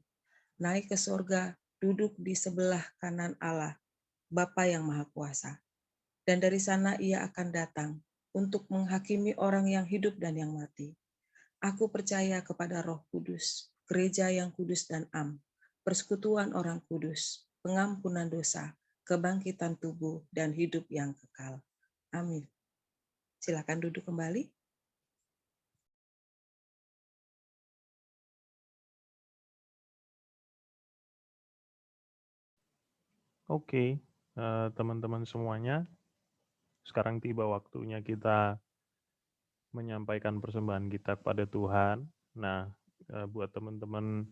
naik ke surga, duduk di sebelah kanan Allah, Bapa yang Maha Kuasa. Dan dari sana ia akan datang untuk menghakimi orang yang hidup dan yang mati. Aku percaya kepada Roh Kudus, gereja yang kudus dan am, persekutuan orang kudus, pengampunan dosa, kebangkitan tubuh, dan hidup yang kekal. Amin. Silakan duduk kembali. Oke, teman-teman semuanya, sekarang tiba waktunya kita menyampaikan persembahan kita kepada Tuhan. Nah, buat teman-teman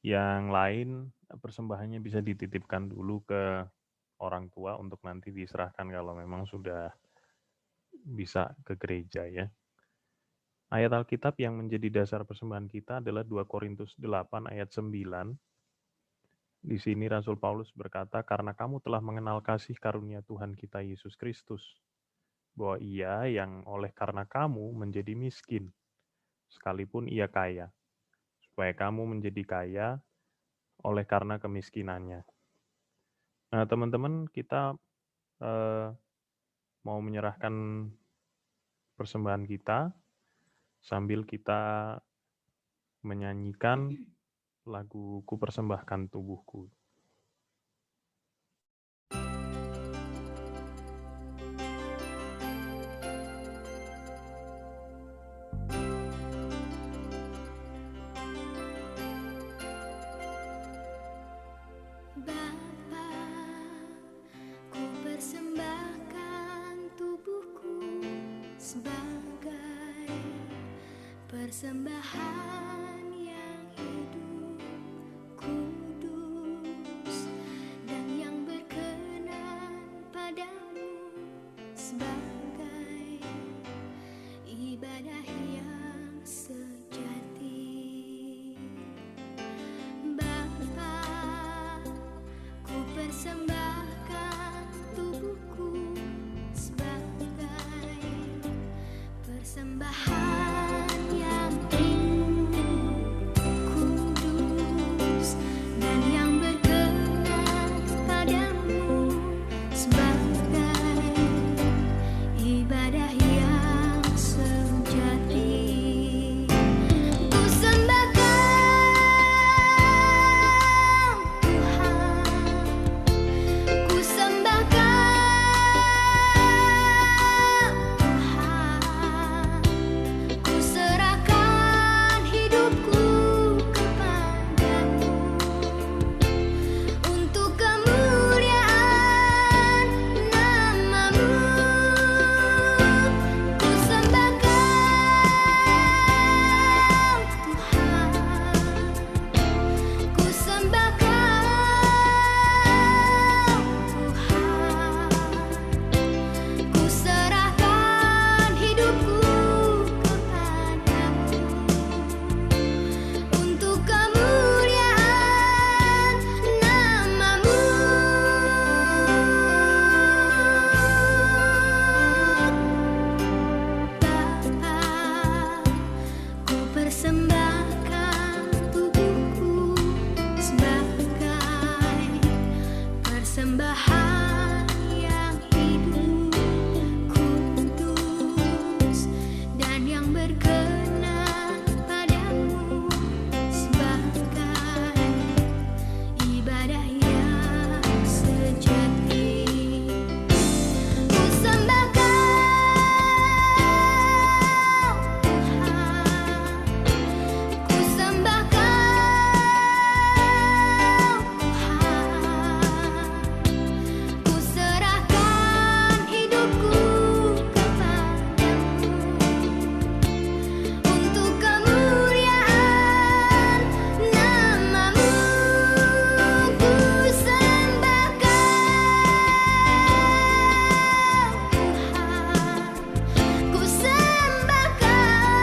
yang lain, persembahannya bisa dititipkan dulu ke orang tua untuk nanti diserahkan kalau memang sudah bisa ke gereja ya. Ayat Alkitab yang menjadi dasar persembahan kita adalah 2 Korintus 8 ayat 9. Di sini Rasul Paulus berkata, karena kamu telah mengenal kasih karunia Tuhan kita Yesus Kristus, bahwa ia yang oleh karena kamu menjadi miskin, sekalipun ia kaya, supaya kamu menjadi kaya oleh karena kemiskinannya. Nah, teman-teman, kita mau menyerahkan persembahan kita sambil kita menyanyikan lagu Ku Persembahkan Tubuhku. Persembahan yang hidup, kudus, dan yang berkenan padamu sebagai ibadah yang sejati. Bapa, ku persembahkan tubuhku sebagai persembahan yang hidup, kudus, dan yang berkenan padamu sebagai ibadah yang sejati. Ku sembahkan Tuhan, ku sembahkan Tuhan, ku serahkan hidupku kepadamu untuk kemuliaan nama-Mu. Ku sembahkan Tuhan, ku sembahkan Tuhan, ku serahkan hidupku kepadamu untuk kemuliaan nama-Mu. Bapa, ku persembahkan tubuhku sebagai persembahan yang hidup, kudus, dan yang berkenan padamu sebagai ibadah yang sejati. Ku sembahkan Tuhan, ku sembahkan Tuhan, ku serahkan hidupku kepadamu untuk kemuliaan nama-Mu. Ku sembahkan Tuhan, ku sembahkan Tuhan,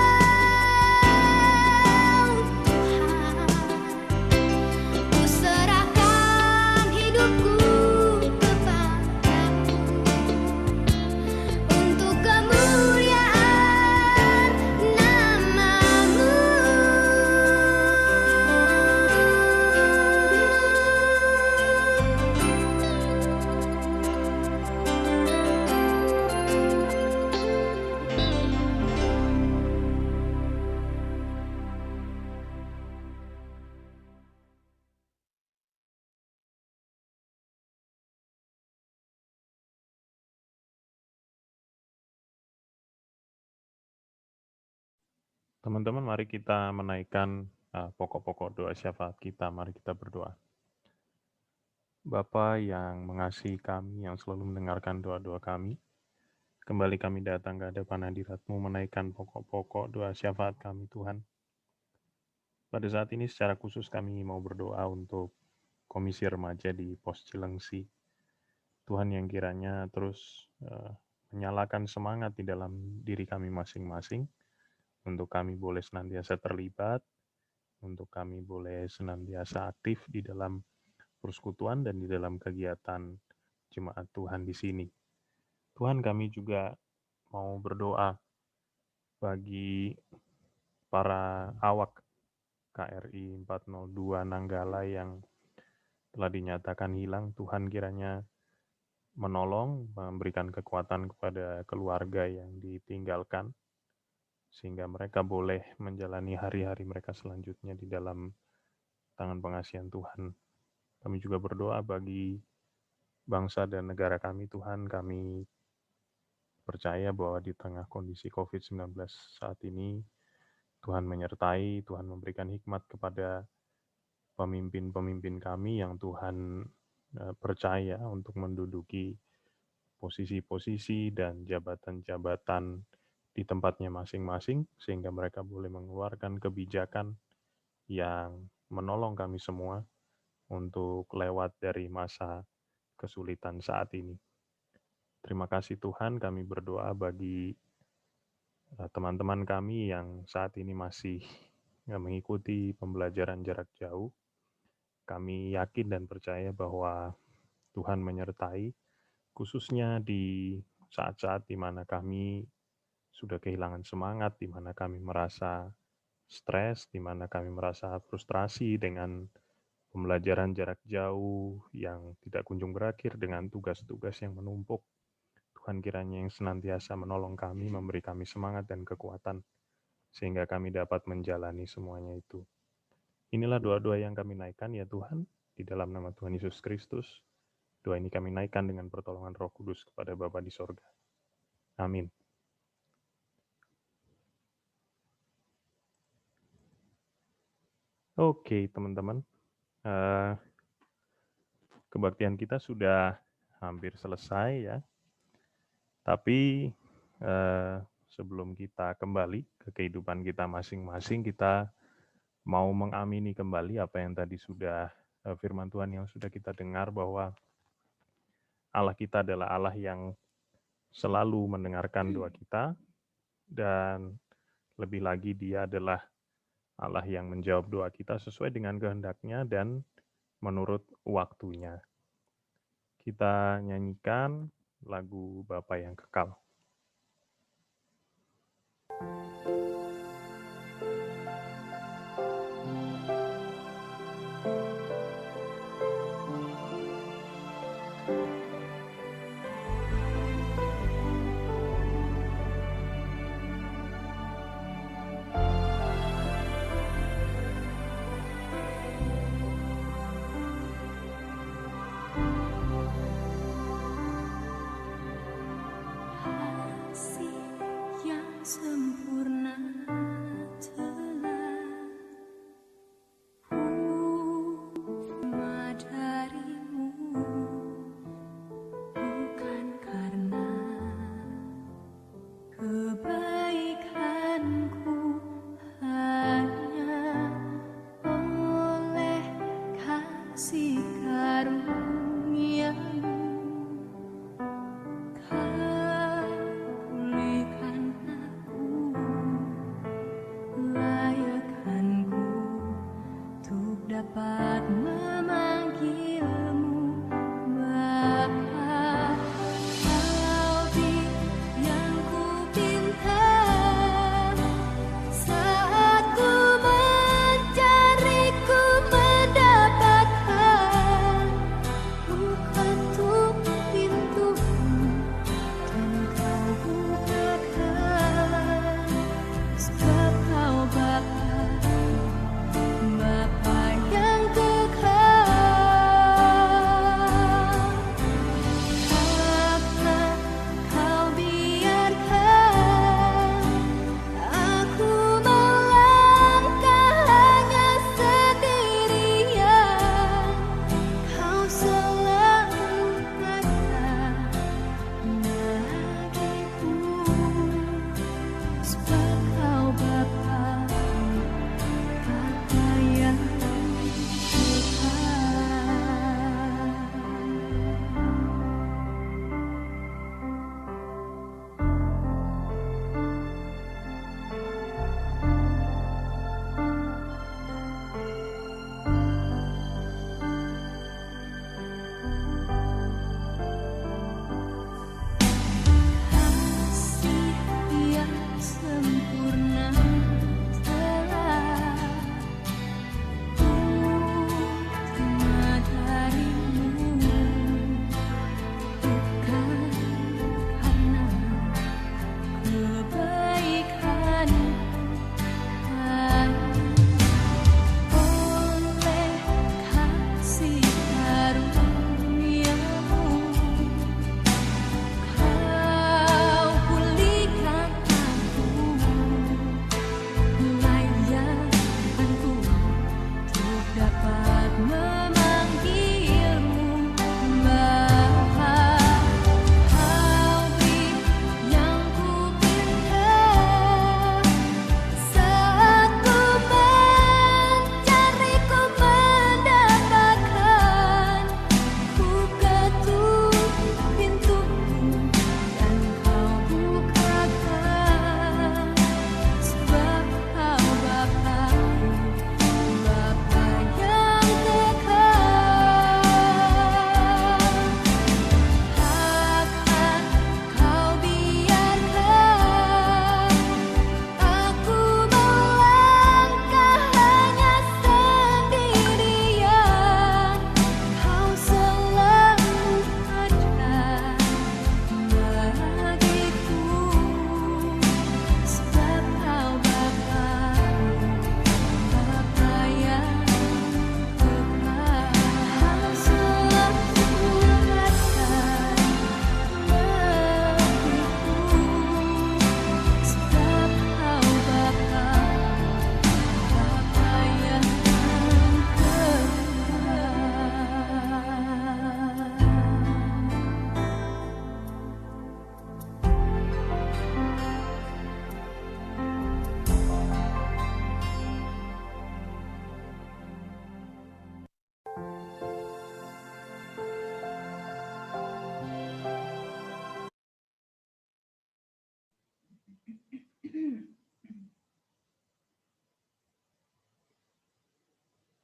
ku serahkan hidupku kepadamu untuk kemuliaan nama-Mu. Teman-teman, mari kita menaikkan pokok-pokok doa syafaat kita. Mari kita berdoa. Bapa yang mengasihi kami, yang selalu mendengarkan doa-doa kami, kembali kami datang ke hadapan hadirat-Mu menaikkan pokok-pokok doa syafaat kami, Tuhan. Pada saat ini secara khusus kami mau berdoa untuk Komisi Remaja di Pos Cilengsi. Tuhan yang kiranya terus menyalakan semangat di dalam diri kami masing-masing, untuk kami boleh senantiasa terlibat, untuk kami boleh senantiasa aktif di dalam persekutuan dan di dalam kegiatan jemaat Tuhan di sini. Tuhan, kami juga mau berdoa bagi para awak KRI 402 Nanggala yang telah dinyatakan hilang. Tuhan kiranya menolong, memberikan kekuatan kepada keluarga yang ditinggalkan, sehingga mereka boleh menjalani hari-hari mereka selanjutnya di dalam tangan pengasihan Tuhan. Kami juga berdoa bagi bangsa dan negara kami, Tuhan. Kami percaya bahwa di tengah kondisi COVID-19 saat ini, Tuhan menyertai, Tuhan memberikan hikmat kepada pemimpin-pemimpin kami yang Tuhan percaya untuk menduduki posisi-posisi dan jabatan-jabatan di tempatnya masing-masing, sehingga mereka boleh mengeluarkan kebijakan yang menolong kami semua untuk lewat dari masa kesulitan saat ini. Terima kasih Tuhan, kami berdoa bagi teman-teman kami yang saat ini masih mengikuti pembelajaran jarak jauh. Kami yakin dan percaya bahwa Tuhan menyertai, khususnya di saat-saat di mana kami sudah kehilangan semangat, di mana kami merasa stres, di mana kami merasa frustrasi dengan pembelajaran jarak jauh yang tidak kunjung berakhir dengan tugas-tugas yang menumpuk. Tuhan kiranya yang senantiasa menolong kami, memberi kami semangat dan kekuatan, sehingga kami dapat menjalani semuanya itu. Inilah doa-doa yang kami naikkan ya Tuhan, di dalam nama Tuhan Yesus Kristus. Doa ini kami naikkan dengan pertolongan Roh Kudus kepada Bapa di sorga. Amin. Oke, teman-teman. Kebaktian kita sudah hampir selesai ya. Tapi sebelum kita kembali ke kehidupan kita masing-masing, kita mau mengamini kembali apa yang tadi sudah firman Tuhan yang sudah kita dengar, bahwa Allah kita adalah Allah yang selalu mendengarkan doa kita, dan lebih lagi Dia adalah Allah yang menjawab doa kita sesuai dengan kehendaknya dan menurut waktunya. Kita nyanyikan lagu Bapa yang Kekal. Kasih yang sempurna telah terima darimu, bukan karena kebaikanku, hanya oleh kasih karunia-Mu. Pulihkan aku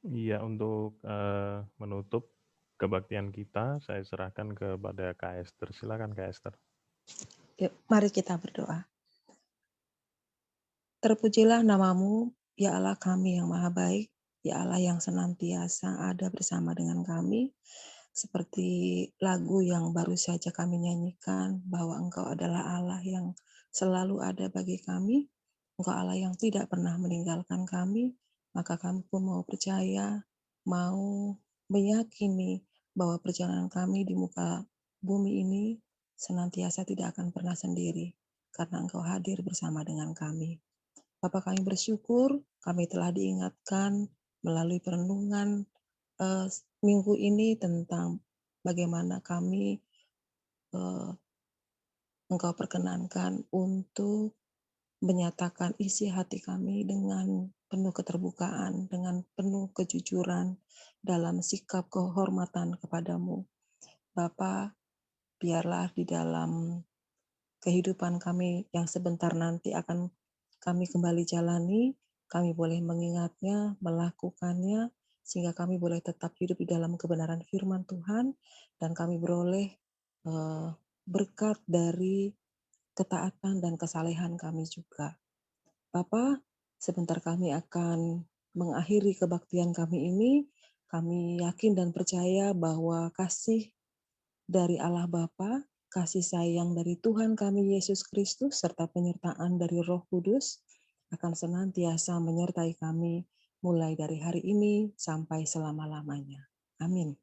Iya, untuk menutup kebaktian kita, saya serahkan kepada Kak Esther. Silakan Kak Esther. Yuk, mari kita berdoa. Terpujilah namamu, ya Allah kami yang maha baik, ya Allah yang senantiasa ada bersama dengan kami, seperti lagu yang baru saja kami nyanyikan, bahwa Engkau adalah Allah yang selalu ada bagi kami, Engkau Allah yang tidak pernah meninggalkan kami, maka kami pun mau percaya, mau meyakini bahwa perjalanan kami di muka bumi ini senantiasa tidak akan pernah sendiri, karena Engkau hadir bersama dengan kami. Bapak kami bersyukur, kami telah diingatkan melalui perenungan minggu ini tentang bagaimana kami Engkau perkenankan untuk menyatakan isi hati kami dengan penuh keterbukaan, dengan penuh kejujuran dalam sikap kehormatan kepadamu. Bapa, biarlah di dalam kehidupan kami yang sebentar nanti akan kami kembali jalani, kami boleh mengingatnya, melakukannya, sehingga kami boleh tetap hidup di dalam kebenaran firman Tuhan, dan kami beroleh berkat dari ketaatan dan kesalehan kami juga. Bapa, sebentar kami akan mengakhiri kebaktian kami ini, kami yakin dan percaya bahwa kasih dari Allah Bapa, kasih sayang dari Tuhan kami Yesus Kristus, serta penyertaan dari Roh Kudus akan senantiasa menyertai kami mulai dari hari ini sampai selama-lamanya. Amin.